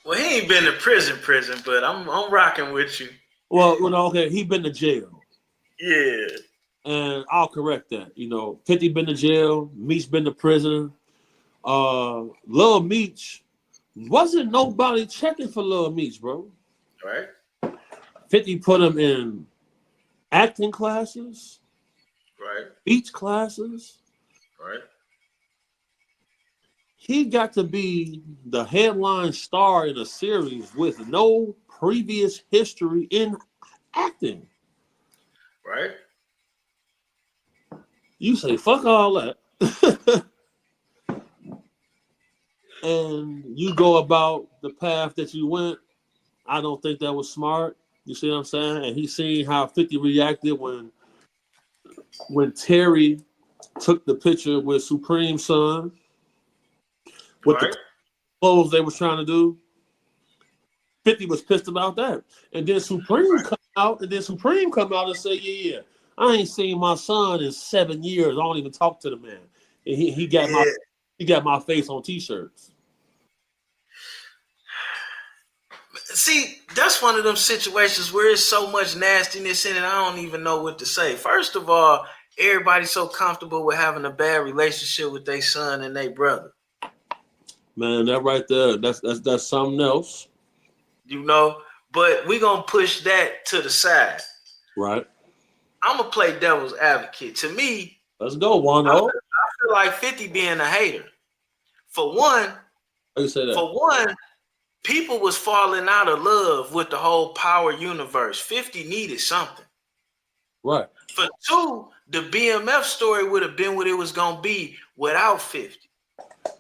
well, he ain't been to prison, but I'm rocking with you. well, okay, he been to jail. Yeah. And I'll correct that. 50 been to jail, Meech been to prison. Lil Meech, wasn't nobody checking for Lil Meech, bro. Right. 50 put him in acting classes, Right. speech classes. Right. He got to be the headline star in a series with no previous history in acting. Right. You say, fuck all that. And you go about the path that you went. I don't think that was smart. You see what I'm saying? And he seen how 50 reacted when Terry took the picture with Supreme's son with the Right. clothes they was trying to do. 50 was pissed about that. And then Supreme come out and say, yeah, I ain't seen my son in 7 years. I don't even talk to the man. And Yeah. he got my face on t-shirts. See, that's one of them situations where it's so much nastiness in it, I don't even know what to say. First of all, everybody's so comfortable with having a bad relationship with their son and their brother. Man, that right there, that's something else. But we're gonna push that to the side. Right. I'm gonna play devil's advocate. To me, Let's go, I Juan-o. feel like 50 being a hater. For one, How you say that? for one, people was falling out of love with the whole power universe. 50 needed something. Right. For two, the BMF story would have been what it was gonna be without 50.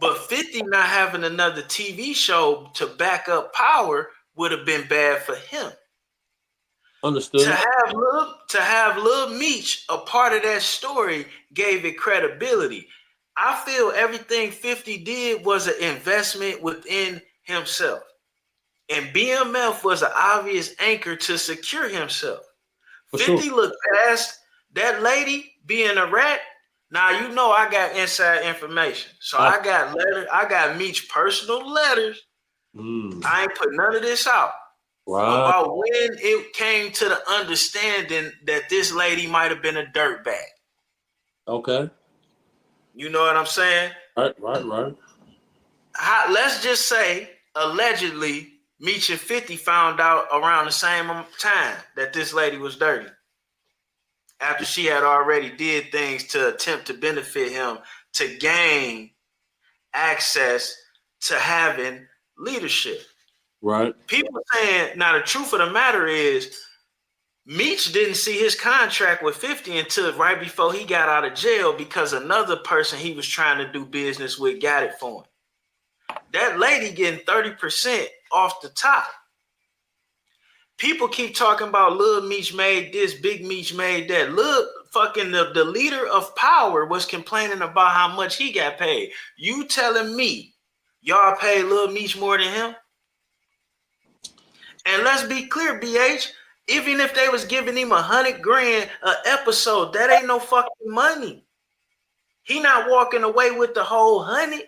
But 50 not having another TV show to back up power would have been bad for him. Understood. To have Lil Meech a part of that story gave it credibility. I feel everything 50 did was an investment within himself. And BMF was an obvious anchor to secure himself. For 50 sure. looked past that lady being a rat. Now you know I got inside information. So I got Meech personal letters. I ain't put none of this out. Right. About when it came to the understanding that this lady might have been a dirtbag. Okay. You know what I'm saying? Right. Let's just say, allegedly, Meech and 50 found out around the same time that this lady was dirty. After she had already did things to attempt to benefit him to gain access to having leadership. Right. People saying, now the truth of the matter is, Meech didn't see his contract with 50 until right before he got out of jail because another person he was trying to do business with got it for him. That lady getting 30% off the top. People keep talking about Lil Meech made this, Big Meech made that. Look, fucking the leader of power was complaining about how much he got paid. You telling me y'all paid Lil Meech more than him? And let's be clear, BH, even if they was giving him $100,000 an episode, that ain't no fucking money. He not walking away with the whole 100.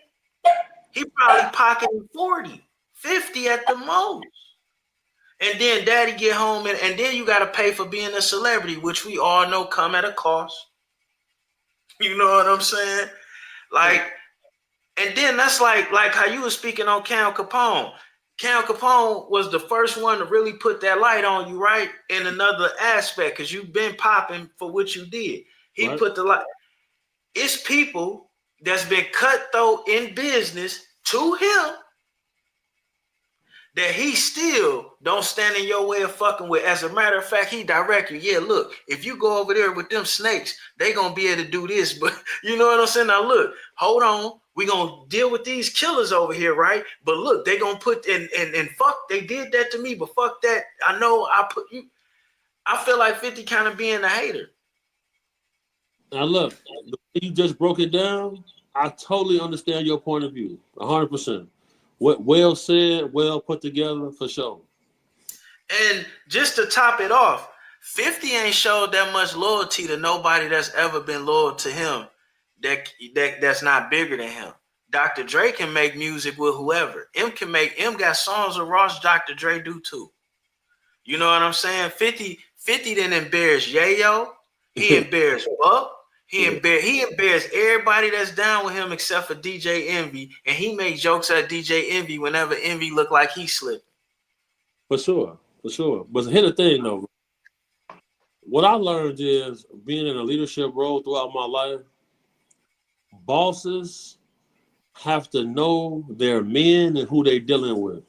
He probably pocketing 40, 50 at the most. And then daddy get home and then you got to pay for being a celebrity, which we all know come at a cost. You know what I'm saying? Like, and then that's like how you were speaking on Cal Capone. Cal Capone was the first one to really put that light on you, right? In another aspect, because you've been popping for what you did. He put the light. It's people that's been cutthroat in business to him that he still don't stand in your way of fucking with. As a matter of fact, he direct you. Yeah, look, if you go over there with them snakes, they gonna be able to do this. But you know what I'm saying? Now look, hold on. We gonna deal with these killers over here, right? But look, they gonna put and fuck, they did that to me, but fuck that. I know I put you. I feel like 50 kind of being a hater. Now look, the way you just broke it down, I totally understand your point of view, 100%. What well said, well put together for sure. And just to top it off, 50 ain't showed that much loyalty to nobody that's ever been loyal to him that's not bigger than him. Dr. Dre can make music with whoever. M got songs with Ross, Dr. Dre do too. You know what I'm saying? 50 didn't embarrass Yayo. He embarrassed Buck. He embarrassed everybody that's down with him except for DJ Envy. And he made jokes at DJ Envy whenever Envy looked like he slipped. For sure. But here's the thing though. What I learned is being in a leadership role throughout my life, bosses have to know their men and who they're dealing with.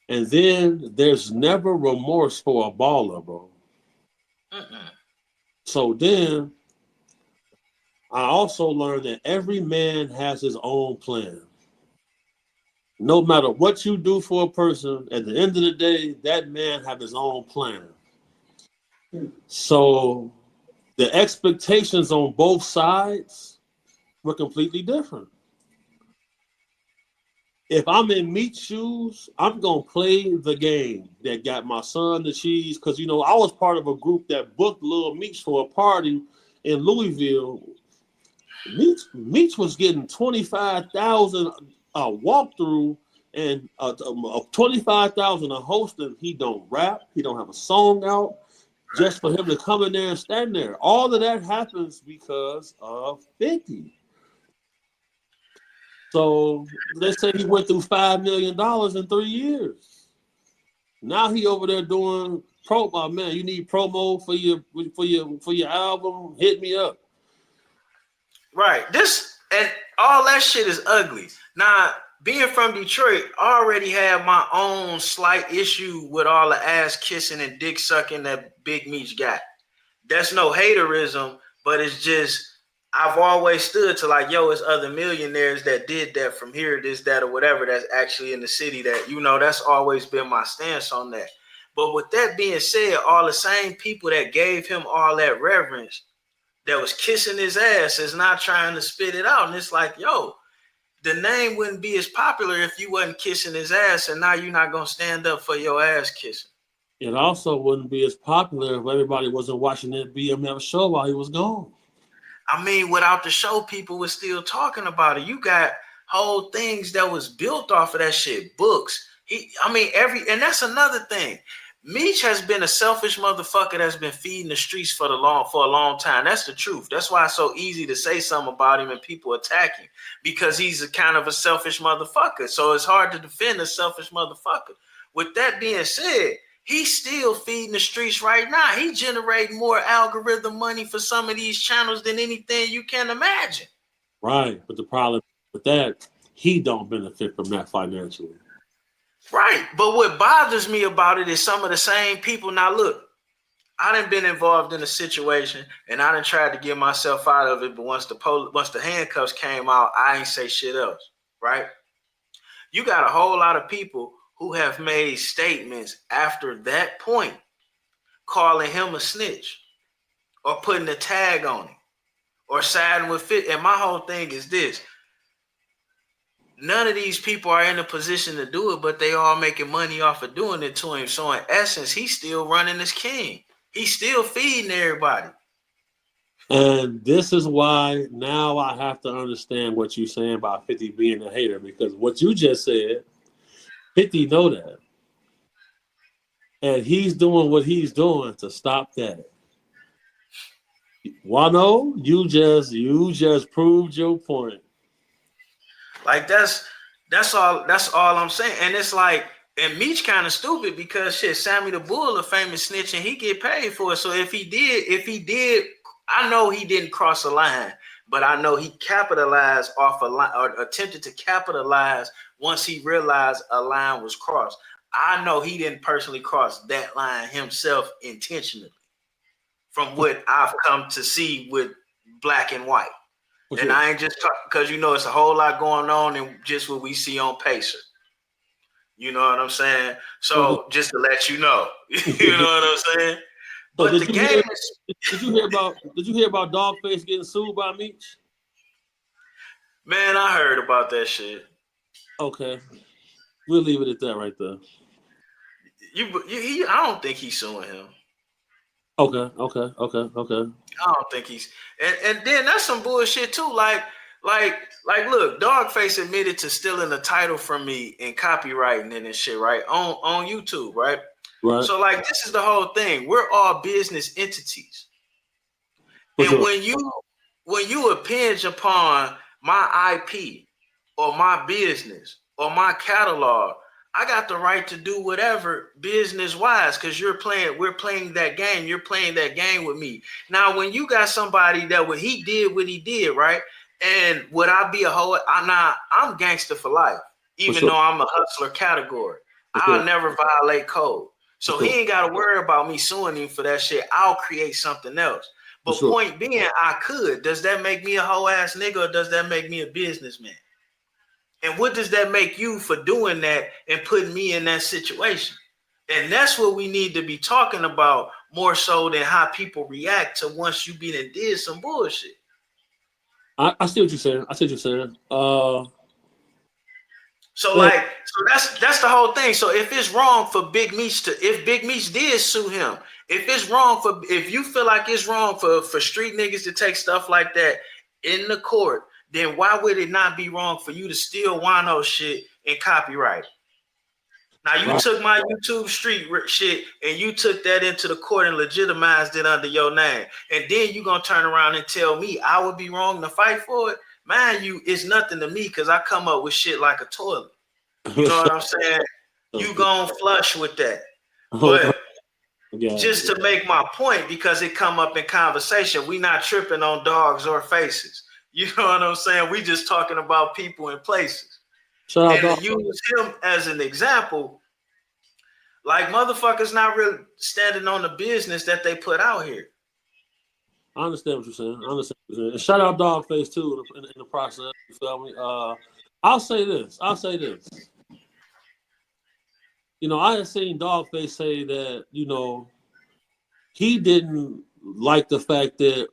And then there's never remorse for a baller, bro. So then I also learned that every man has his own plan. No matter what you do for a person, at the end of the day, that man have his own plan. So the expectations on both sides were completely different. If I'm in Meech's shoes, I'm going to play the game that got my son the cheese. Because, you know, I was part of a group that booked Lil Meech for a party in Louisville. Meech was getting 25,000 a walkthrough and 25,000 a host. And he don't rap. He don't have a song out. Just for him to come in there and stand there. All of that happens because of 50. So let's say he went through $5 million in 3 years. Now he over there doing promo. Man, you need promo for your album. Hit me up. Right. This and all that shit is ugly. Now, being from Detroit, I already have my own slight issue with all the ass kissing and dick sucking that Big Meech got. That's no haterism, but it's just I've always stood to like, yo, it's other millionaires that did that from here, this, that, or whatever that's actually in the city that, you know, that's always been my stance on that. But with that being said, all the same people that gave him all that reverence that was kissing his ass is not trying to spit it out. And it's like, yo, the name wouldn't be as popular if you wasn't kissing his ass, and now you're not going to stand up for your ass kissing. It also wouldn't be as popular if everybody wasn't watching that BMF show while he was gone. I mean, without the show, people were still talking about it. You got whole things that was built off of that shit. Books. And that's another thing. Meech has been a selfish motherfucker that's been feeding the streets for a long time. That's the truth. That's why it's so easy to say something about him and people attack him, because he's a kind of a selfish motherfucker. So it's hard to defend a selfish motherfucker. With that being said, he's still feeding the streets right now. He generating more algorithm money for some of these channels than anything you can imagine. Right, but the problem with that, he don't benefit from that financially. Right, but what bothers me about it is some of the same people. Now, look, I done been involved in a situation, and I done tried to get myself out of it. But once the handcuffs came out, I ain't say shit else. Right? You got a whole lot of people who have made statements after that point, calling him a snitch, or putting a tag on him, or siding with Fit. And my whole thing is this. None of these people are in a position to do it, but they all making money off of doing it to him. So in essence, he's still running as king. He's still feeding everybody. And this is why now I have to understand what you're saying about 50 being a hater, because what you just said, 50 know that. And he's doing what he's doing to stop that. Juan-o, you just proved your point. Like that's all I'm saying. And it's like, and Meech kind of stupid because shit, Sammy the Bull, a famous snitch, and he get paid for it. So if he did, I know he didn't cross a line, but I know he capitalized off a line, or attempted to capitalize once he realized a line was crossed. I know he didn't personally cross that line himself intentionally, from what I've come to see with black and white. For And sure. I ain't just talking because it's a whole lot going on in just what we see on Pacer. You know what I'm saying? So just to let you know, you know what I'm saying? So But the game is, did you hear about Dogface getting sued by Meech? man, I heard about that shit. Okay. We'll leave it at that right there. I don't think he's suing him. Okay. I don't think he's, and then that's some bullshit too. Like, look, Dogface admitted to stealing the title from me and copywriting it and shit, right? On YouTube, right? Right. So like, this is the whole thing. We're all business entities, For and sure. when you impinge upon my IP or my business or my catalog, I got the right to do whatever business wise because we're playing that game. You're playing that game with me. Now, when you got somebody that what he did, right? And would I be a hoe? I'm gangster for life, For even sure. though I'm a hustler category. For I'll sure. never violate code. For So he sure. ain't got to worry about me suing him for that shit. I'll create something else. For But sure. point being, I could. Does that make me a hoe ass nigga or does that make me a businessman? And what does that make you for doing that and putting me in that situation? And that's what we need to be talking about more so than how people react to once you been and did some bullshit. I see what you're saying. I see what you're saying. So But like, so that's the whole thing. So if it's wrong for if Big Meech did sue him, if you feel like it's wrong for street niggas to take stuff like that in the court, then why would it not be wrong for you to steal Juan-o shit and copyright it? Now you right. took my YouTube street shit and you took that into the court and legitimized it under your name, and then you gonna turn around and tell me I would be wrong to fight for it? Mind you, it's nothing to me because I come up with shit like a toilet. You know what I'm saying? You gonna flush with that, but Yeah. just to make my point because it come up in conversation, we not tripping on dogs or faces. You know what I'm saying? We just talking about people and places. Shout out, And dog. to use him as an example, like motherfuckers not really standing on the business that they put out here. I understand what you're saying. I understand what you're saying. And shout out Dogface too in the process. You feel me? I'll say this. I had seen Dogface say that, he didn't like the fact that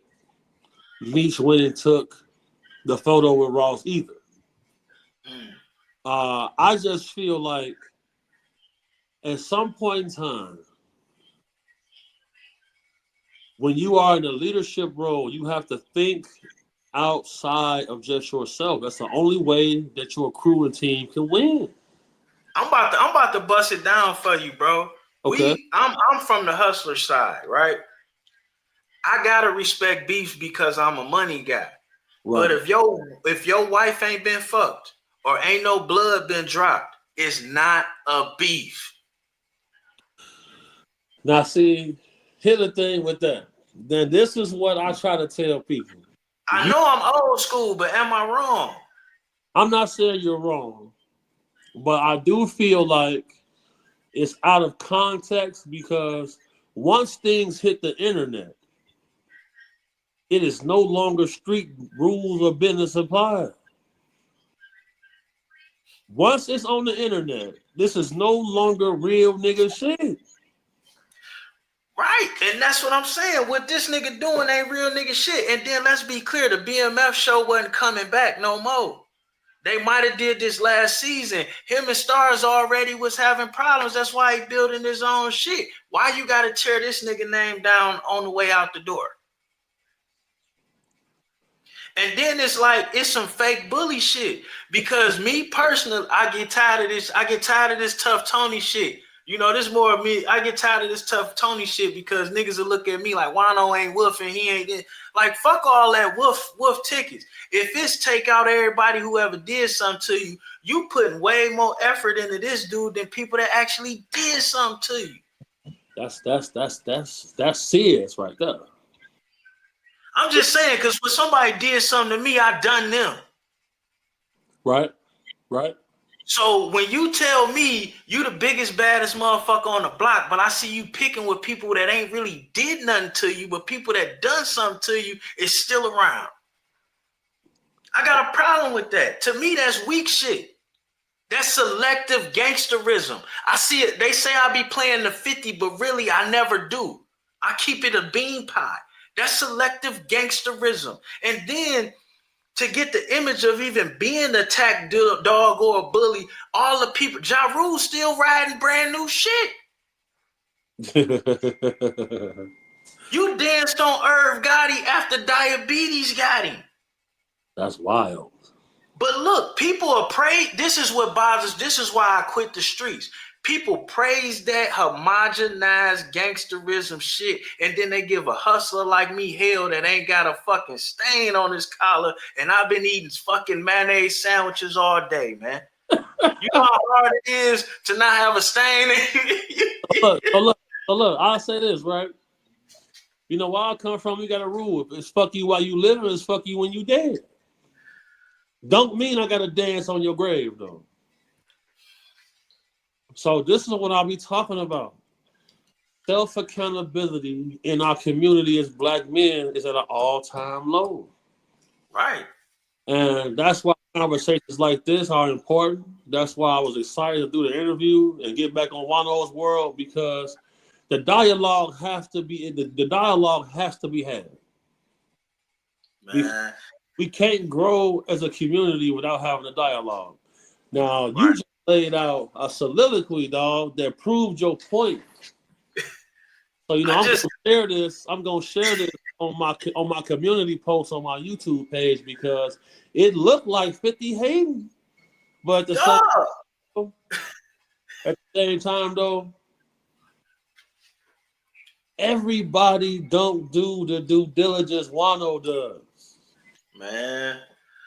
Meech went and took the photo with Ross either. Mm. I just feel like at some point in time, when you are in a leadership role, you have to think outside of just yourself. That's the only way that your crew and team can win. I'm about to bust it down for you, bro. Okay. I'm from the hustler side, right? I gotta respect beef because I'm a money guy. But Right. if your wife ain't been fucked or ain't no blood been dropped, it's not a beef. Now, see, here's the thing with that. Then this is what I try to tell people. I You, know I'm old school, but am I wrong? I'm not saying you're wrong, but I do feel like it's out of context because once things hit the internet, it is no longer street rules or business applied. Once it's on the internet, this is no longer real nigga shit. Right, and that's what I'm saying. What this nigga doing ain't real nigga shit. And then let's be clear, the BMF show wasn't coming back no more. They might have did this last season. Him and Stars already was having problems. That's why he building his own shit. Why you gotta tear this nigga name down on the way out the door? And then it's like it's some fake bully shit. Because me personally, I get tired of this. I get tired of this tough Tony shit. This more of me. I get tired of this tough Tony shit because niggas will look at me like Juan-o ain't wolf and he ain't like fuck all that wolf tickets. If it's take out everybody who ever did something to you, you putting way more effort into this dude than people that actually did something to you. That's serious right there. I'm just saying because when somebody did something to me, I done them. Right? Right? So when you tell me you the biggest, baddest motherfucker on the block, but I see you picking with people that ain't really did nothing to you, but people that done something to you is still around. I got a problem with that. To me, that's weak shit. That's selective gangsterism. I see it. They say I be playing the 50, but really I never do. I keep it a bean pie. That's selective gangsterism. And then to get the image of even being attacked dog or a bully, all the people, Ja Rule still riding brand new shit. You danced on Irv Gotti after diabetes got him. That's wild. But look, people are praised. This is what bothers. This is why I quit the streets. People praise that homogenized gangsterism shit, and then they give a hustler like me hell that ain't got a fucking stain on his collar, and I've been eating fucking mayonnaise sandwiches all day, man. You know how hard it is to not have a stain. Look, I'll say this, right? You know where I come from, you got a rule. If it's fuck you while you living, it's fuck you when you dead. Don't mean I gotta dance on your grave, though. So this is what I'll be talking about. Self-accountability in our community as black men is at an all-time low. Right. And that's why conversations like this are important. That's why I was excited to do the interview and get back on Juan-o's world, because the dialogue has to be the dialogue has to be had. Man. We can't grow as a community without having a dialogue. Now, Right. you just laid out a soliloquy, dog, that proved your point. So, I'm gonna share this on my community post on my YouTube page, because it looked like 50 hating. But at the same time, though, everybody don't do the due diligence Juan-o does. Man.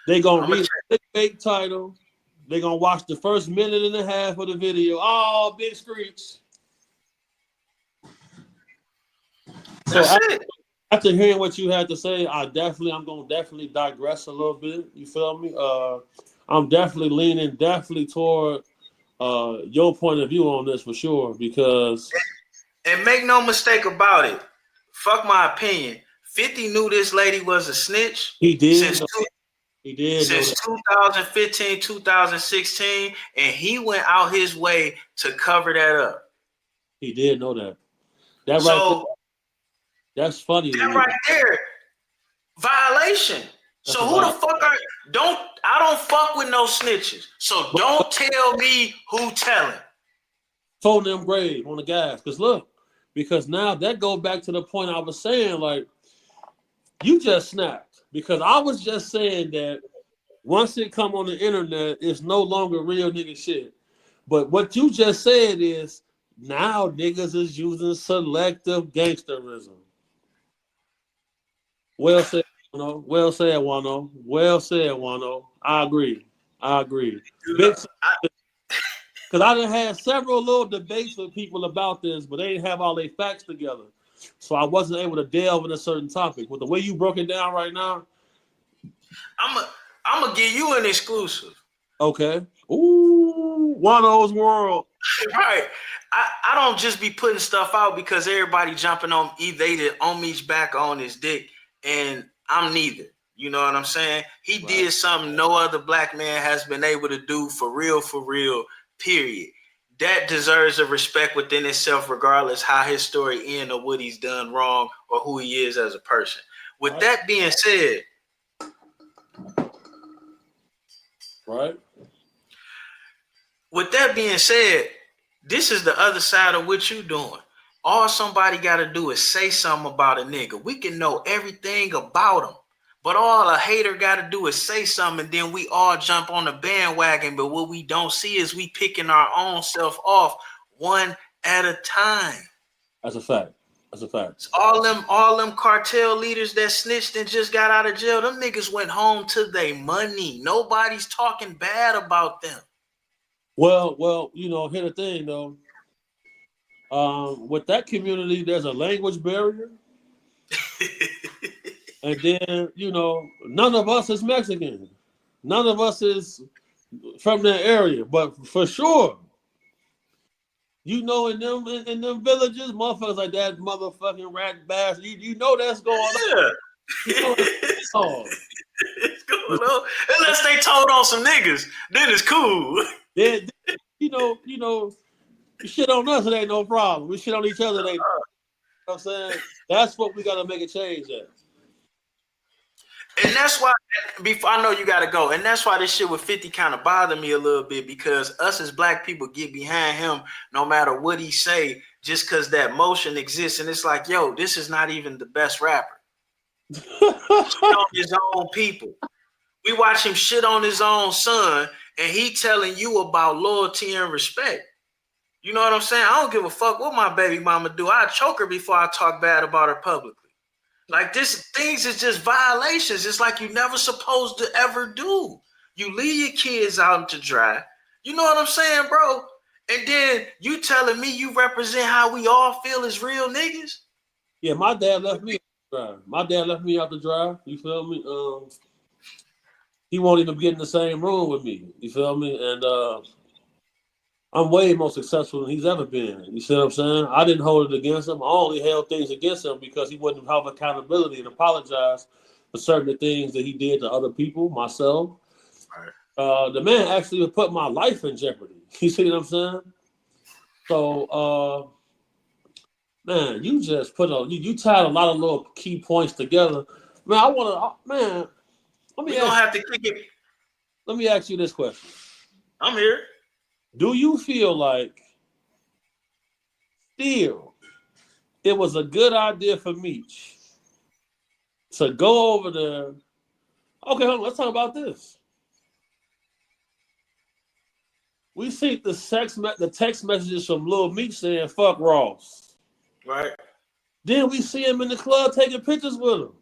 They gonna read the clickbait title. They gonna watch the first minute and a half of the video. Oh, big screech. So after hearing what you had to say, I'm gonna definitely digress a little bit. You feel me? I'm definitely leaning toward your point of view on this for sure, because and make no mistake about it, fuck my opinion. 50 knew this lady was a snitch. He did. Since 2015, 2016, and he went out his way to cover that up. He did know that. That's funny. That right there, violation. That's so who the fuck are you? I don't fuck with no snitches. So don't tell me who telling. Phone them grave on the gas. Because now that goes back to the point I was saying, like, you just snapped. Because I was just saying that once it come on the internet, it's no longer real nigga shit. But what you just said is now niggas is using selective gangsterism. Well said, Juan-o. Well said, Juan-o. Well said, Juan-o. I agree. Because I done had several little debates with people about this, but they didn't have all their facts together. So I wasn't able to delve in a certain topic. With the way you broke it down right now, I'm gonna give you an exclusive. Okay. Ooh, Juan-o's world. Right. I don't just be putting stuff out because everybody jumping on either on me's back or on his dick, and I'm neither. You know what I'm saying? He did something no other black man has been able to do for real, period. That deserves a respect within itself, regardless how his story ends or what he's done wrong or who he is as a person. With that being said, with that being said, this is the other side of what you doing. All somebody got to do is say something about a nigga. We can know everything about him, but all a hater got to do is say something, and then we all jump on the bandwagon. But what we don't see is we picking our own self off one at a time. That's a fact. All them cartel leaders that snitched and just got out of jail, them niggas went home to their money. Nobody's talking bad about them. Well, here's the thing though. With that community, there's a language barrier. And then, none of us is Mexican. None of us is from that area. But for sure, in them villages, motherfuckers like that motherfucking rat bastard. You know that's going on. Yeah. You know that's going on. It's going on. Unless they told on some niggas, then it's cool. They, you know, you shit on us, it ain't no problem. We shit on each other, it ain't. You know what I'm saying? That's what we gotta make a change at. And that's why, before I know you gotta go, and that's why this shit with 50 kind of bothered me a little bit, because us as black people get behind him no matter what he say, just because that motion exists. And it's like, yo, this is not even the best rapper. Shit on his own people. We watch him shit on his own son, and he telling you about loyalty and respect. You know what I'm saying? I don't give a fuck what my baby mama do. I choke her before I talk bad about her publicly. Like, this things is just violations. It's like you never supposed to ever do. You leave your kids out to dry. You know what I'm saying, bro? And then you telling me you represent how we all feel as real niggas? Yeah, my dad left me out to dry. My dad left me out to dry. You feel me? He won't even get in the same room with me. You feel me? And I'm way more successful than he's ever been. You see what I'm saying? I didn't hold it against him. I only held things against him because he wouldn't have accountability and apologize for certain things that he did to other people, myself. Right. The man actually put my life in jeopardy. You see what I'm saying? So, man, you just you tied a lot of little key points together. Man, let me have to kick it. Let me ask you this question. I'm here. Do you feel like still it was a good idea for Meech to go over there? Okay, hold on, let's talk about this. We see the text messages from Lil Meech saying "fuck Ross." Right. Then we see him in the club taking pictures with him.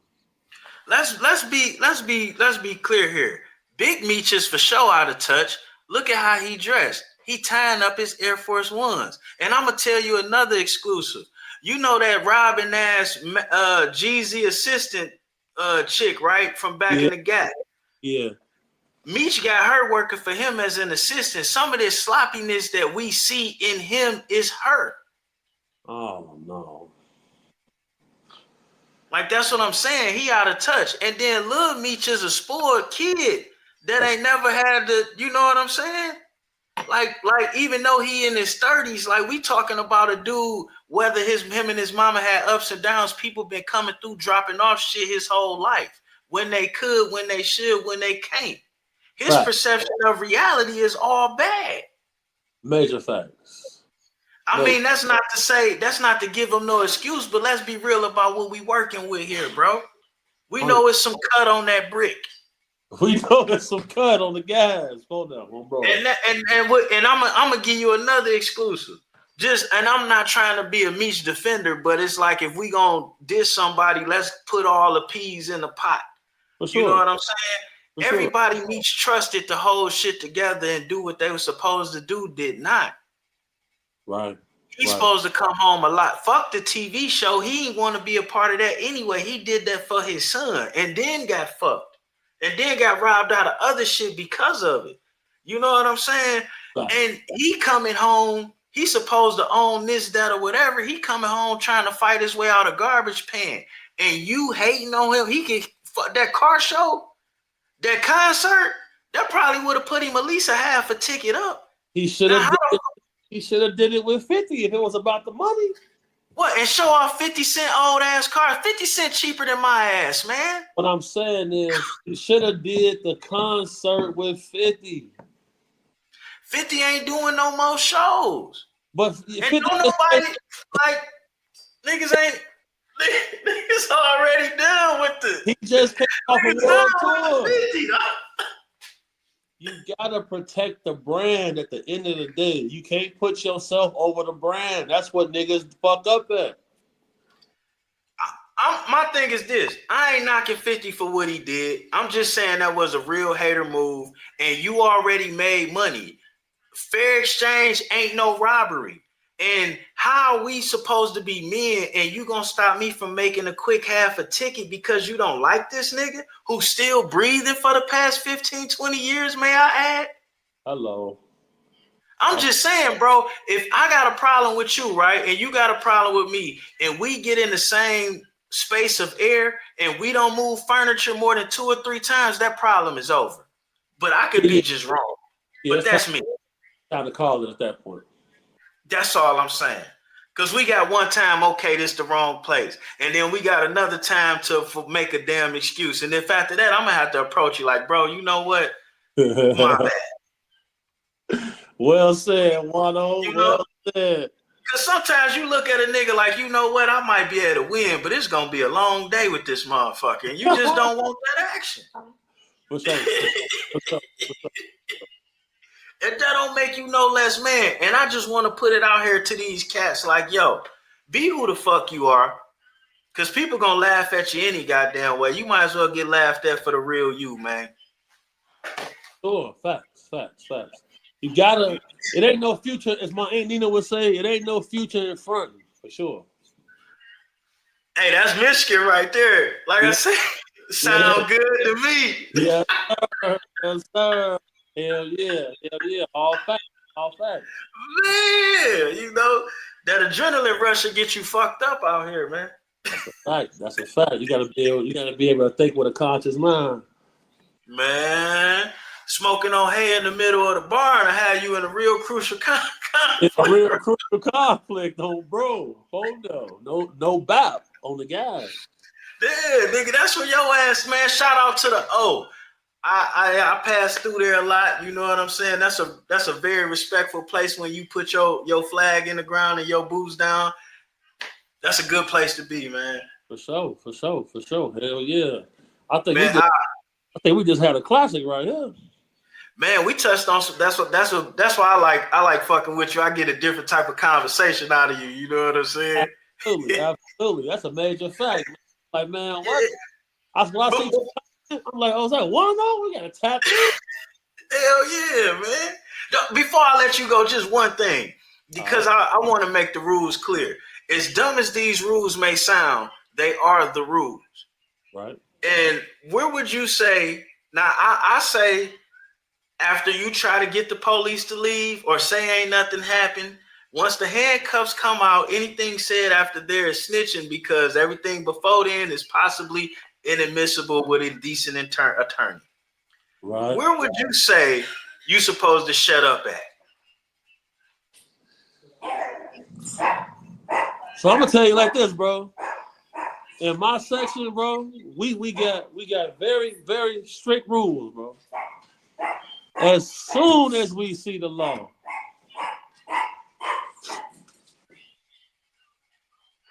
Let's be clear here. Big Meech is for sure out of touch. Look at how he dressed. He tying up his Air Force Ones. And I'm gonna tell you another exclusive. You know that Robin ass Jeezy assistant chick, right? From back in the Gap. Yeah. Meech got her working for him as an assistant. Some of this sloppiness that we see in him is her. Oh no. Like, that's what I'm saying. He out of touch. And then Lil Meech is a spoiled kid that ain't never had the, you know what I'm saying? Like even though he in his 30s, like, we talking about a dude, whether him and his mama had ups and downs, people been coming through, dropping off shit his whole life. When they could, when they should, when they can't. His perception of reality is all bad. Major facts. I mean, that's not to give him no excuse, but let's be real about what we working with here, bro. We know it's some cut on that brick. We know there's some cut on the gas. Hold on, bro. And I'm gonna give you another exclusive. And I'm not trying to be a Meech defender, but it's like, if we gonna diss somebody, let's put all the peas in the pot. For sure. You know what I'm saying? For everybody sure. Meech trusted to hold shit together and do what they were supposed to do, did not. Right. He's supposed to come home a lot. Fuck the TV show. He didn't want to be a part of that anyway. He did that for his son and then got fucked. And then got robbed out of other shit because of it. You know what I'm saying? Right. And he coming home, he's supposed to own this, that, or whatever. He coming home trying to fight his way out of garbage pan. And you hating on him. He can fuck that car show, that concert, that probably would have put him at least a half a ticket up. He should have did it with 50 if it was about the money. What, and show off 50 Cent old ass cars? 50 Cent cheaper than my ass, man. What I'm saying is, he should have did the concert with 50. 50 ain't doing no more shows. But and don't nobody like niggas already done with the. He just came off a world tour. You gotta protect the brand at the end of the day. You can't put yourself over the brand. That's what niggas fuck up at. My thing is this. I ain't knocking 50 for what he did. I'm just saying that was a real hater move, and you already made money. Fair exchange ain't no robbery. And how are we supposed to be men, and you gonna stop me from making a quick half a ticket because you don't like this nigga who's still breathing for the past 15, 20 years, may I add? Hello. I'm just saying, bro, if I got a problem with you, right, and you got a problem with me, and we get in the same space of air and we don't move furniture more than 2 or 3 times, that problem is over. But I could be just wrong. Yeah, But that's me. time to call it at that point. That's all I'm saying. Because we got one time, okay, this the wrong place. And then we got another time to make a damn excuse. And if after that, I'm going to have to approach you like, bro, you know what? My bad. Well said, Juan-o. You know? Well said. Because sometimes you look at a nigga like, you know what, I might be able to win, but it's going to be a long day with this motherfucker. And you just don't want that action. For sure. And that don't make you no less man. And I just want to put it out here to these cats like, yo, be who the fuck you are. Because people going to laugh at you any goddamn way. You might as well get laughed at for the real you, man. Sure. Facts. You gotta, it ain't no future, as my Aunt Nina would say, it ain't no future in front, for sure. Hey, that's Michigan right there. Like I said, sound good to me. Yes, sir. Yes, sir. Hell yeah. All facts. Man, you know, that adrenaline rush will get you fucked up out here, man. That's a fact. You gotta be able to think with a conscious mind. Man, smoking on hay in the middle of the barn will have you in a real crucial conflict. It's a real crucial conflict, bro. Hold on. No bap on the guy. Yeah, nigga, that's where your ass, man. Shout out to the O. I pass through there a lot. You know what I'm saying? That's a very respectful place when you put your flag in the ground and your boots down. That's a good place to be, man. For sure. Hell yeah. I think we just had a classic right here. Man, we touched on some. That's why I like fucking with you. I get a different type of conversation out of you. You know what I'm saying? Absolutely. That's a major fact. Like, man, what? I see. I'm like, oh, is that Juan-o? We gotta tap in. Hell yeah, man. Before I let you go, just one thing, because I want to make the rules clear. As dumb as these rules may sound, they are the rules. Right. And where would you say? Now, I say after you try to get the police to leave or say ain't nothing happened, once the handcuffs come out, anything said after there is snitching because everything before then is possibly inadmissible with a decent attorney. Right. Where would you say you supposed to shut up at? So I'm gonna tell you like this, bro. In my section, bro, we got very, very strict rules, bro. As soon as we see the law,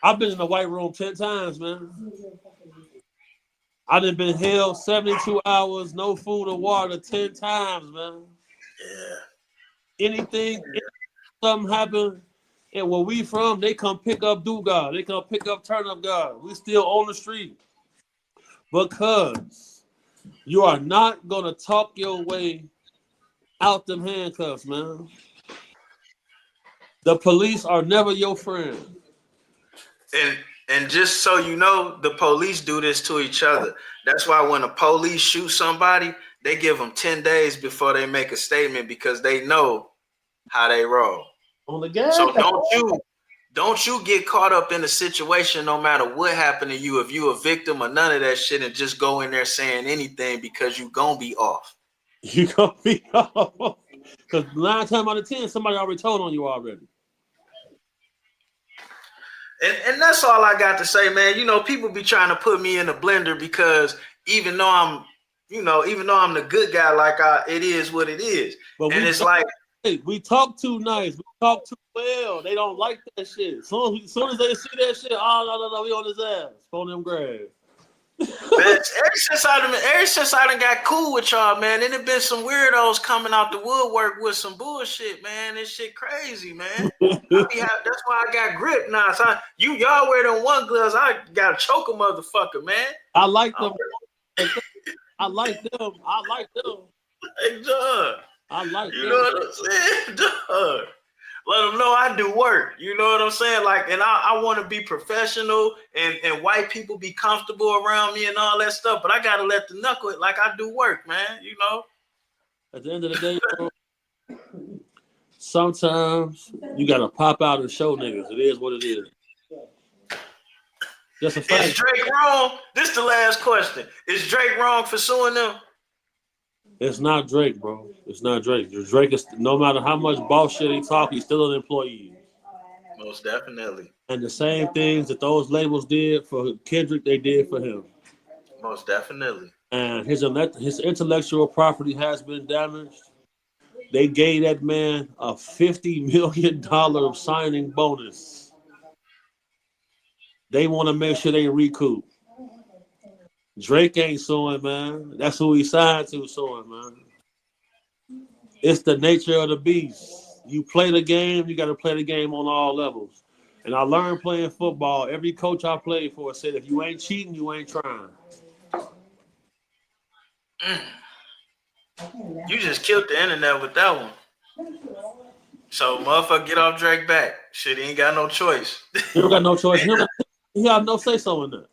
I've been in the white room 10 times, man. I done been held 72 hours, no food or water 10 times, man. Yeah. Something happen, and where we from, they come pick up God. They come pick up turn up God. We still on the street. Because you are not gonna talk your way out them handcuffs, man. The police are never your friend. And just so you know, the police do this to each other. That's why when the police shoot somebody, they give them 10 days before they make a statement because they know how they roll. On the gas. So don't you get caught up in a situation no matter what happened to you, if you a victim or none of that shit, and just go in there saying anything because you gonna be off. You gonna be off. Because 9 times out of 10, somebody already told on you already. And that's all I got to say, man. You know, people be trying to put me in the blender because even though I'm the good guy, it is what it is. But it's like, we talk too nice, we talk too well. They don't like that shit. As soon as they see that shit, oh no, we on his ass, on them grave. Ever since I done got cool with y'all, man, then there been some weirdos coming out the woodwork with some bullshit, man. This shit crazy, man. That's why I got grip now. So y'all wear them one gloves, I gotta choke a motherfucker, man. I like them. I like them. Hey, John. I like them. You know what I'm saying, John? Let them know I do work. You know what I'm saying? Like, and I want to be professional and white people be comfortable around me and all that stuff. But I got to let the knuckle, like I do work, man. You know? At the end of the day, bro, sometimes you gotta pop out and show niggas. It is what it is. Just a fact. Is Drake wrong? This is the last question. Is Drake wrong for suing them? It's not Drake, bro. It's not Drake. Drake is, no matter how much boss shit he talk, he's still an employee. Most definitely. And the same things that those labels did for Kendrick, they did for him. Most definitely. And his intellectual property has been damaged. They gave that man a $50 million signing bonus. They want to make sure they recoup. Drake ain't suing, man. That's who he signed to suing, man. It's the nature of the beast. You play the game, you got to play the game on all levels. And I learned playing football. Every coach I played for said, if you ain't cheating, you ain't trying. You just killed the internet with that one. So, motherfucker, get off Drake back. Shit, he ain't got no choice. He don't got no choice. He got no say so in that.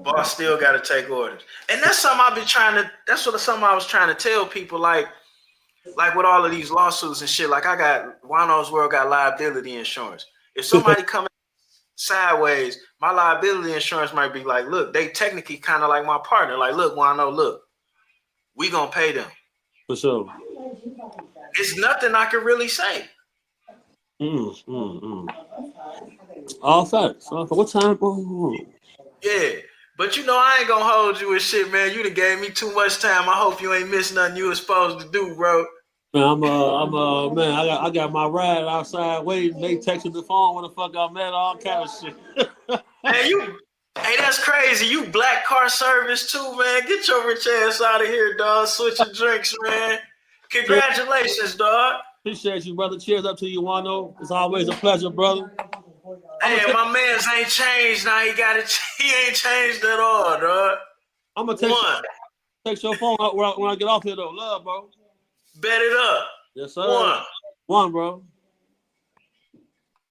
Boss still got to take orders. And that's something something I was trying to tell people, like with all of these lawsuits and shit, like I got, Juan-o's World got liability insurance. If somebody coming sideways, my liability insurance might be like, look, they technically kind of like my partner. Like, look, Juan-o, look, we gonna pay them. For sure. It's nothing I can really say. All facts. What time? Yeah. But I ain't gonna hold you with shit, man. You done gave me too much time. I hope you ain't missed nothing you was supposed to do, bro. Man, man, I got my ride outside waiting. They texting the phone when the fuck I'm at, all kind of shit. Hey, that's crazy. You black car service too, man. Get your rich ass out of here, dog. Switch your drinks, man. Congratulations, dog. Appreciate you, brother. Cheers up to you, Juan-o. It's always a pleasure, brother. Hey, my man's ain't changed now. He ain't changed at all, dog. I'm gonna text your phone out when I get off here though. Love, bro. Bet it up. Yes, sir. One, bro.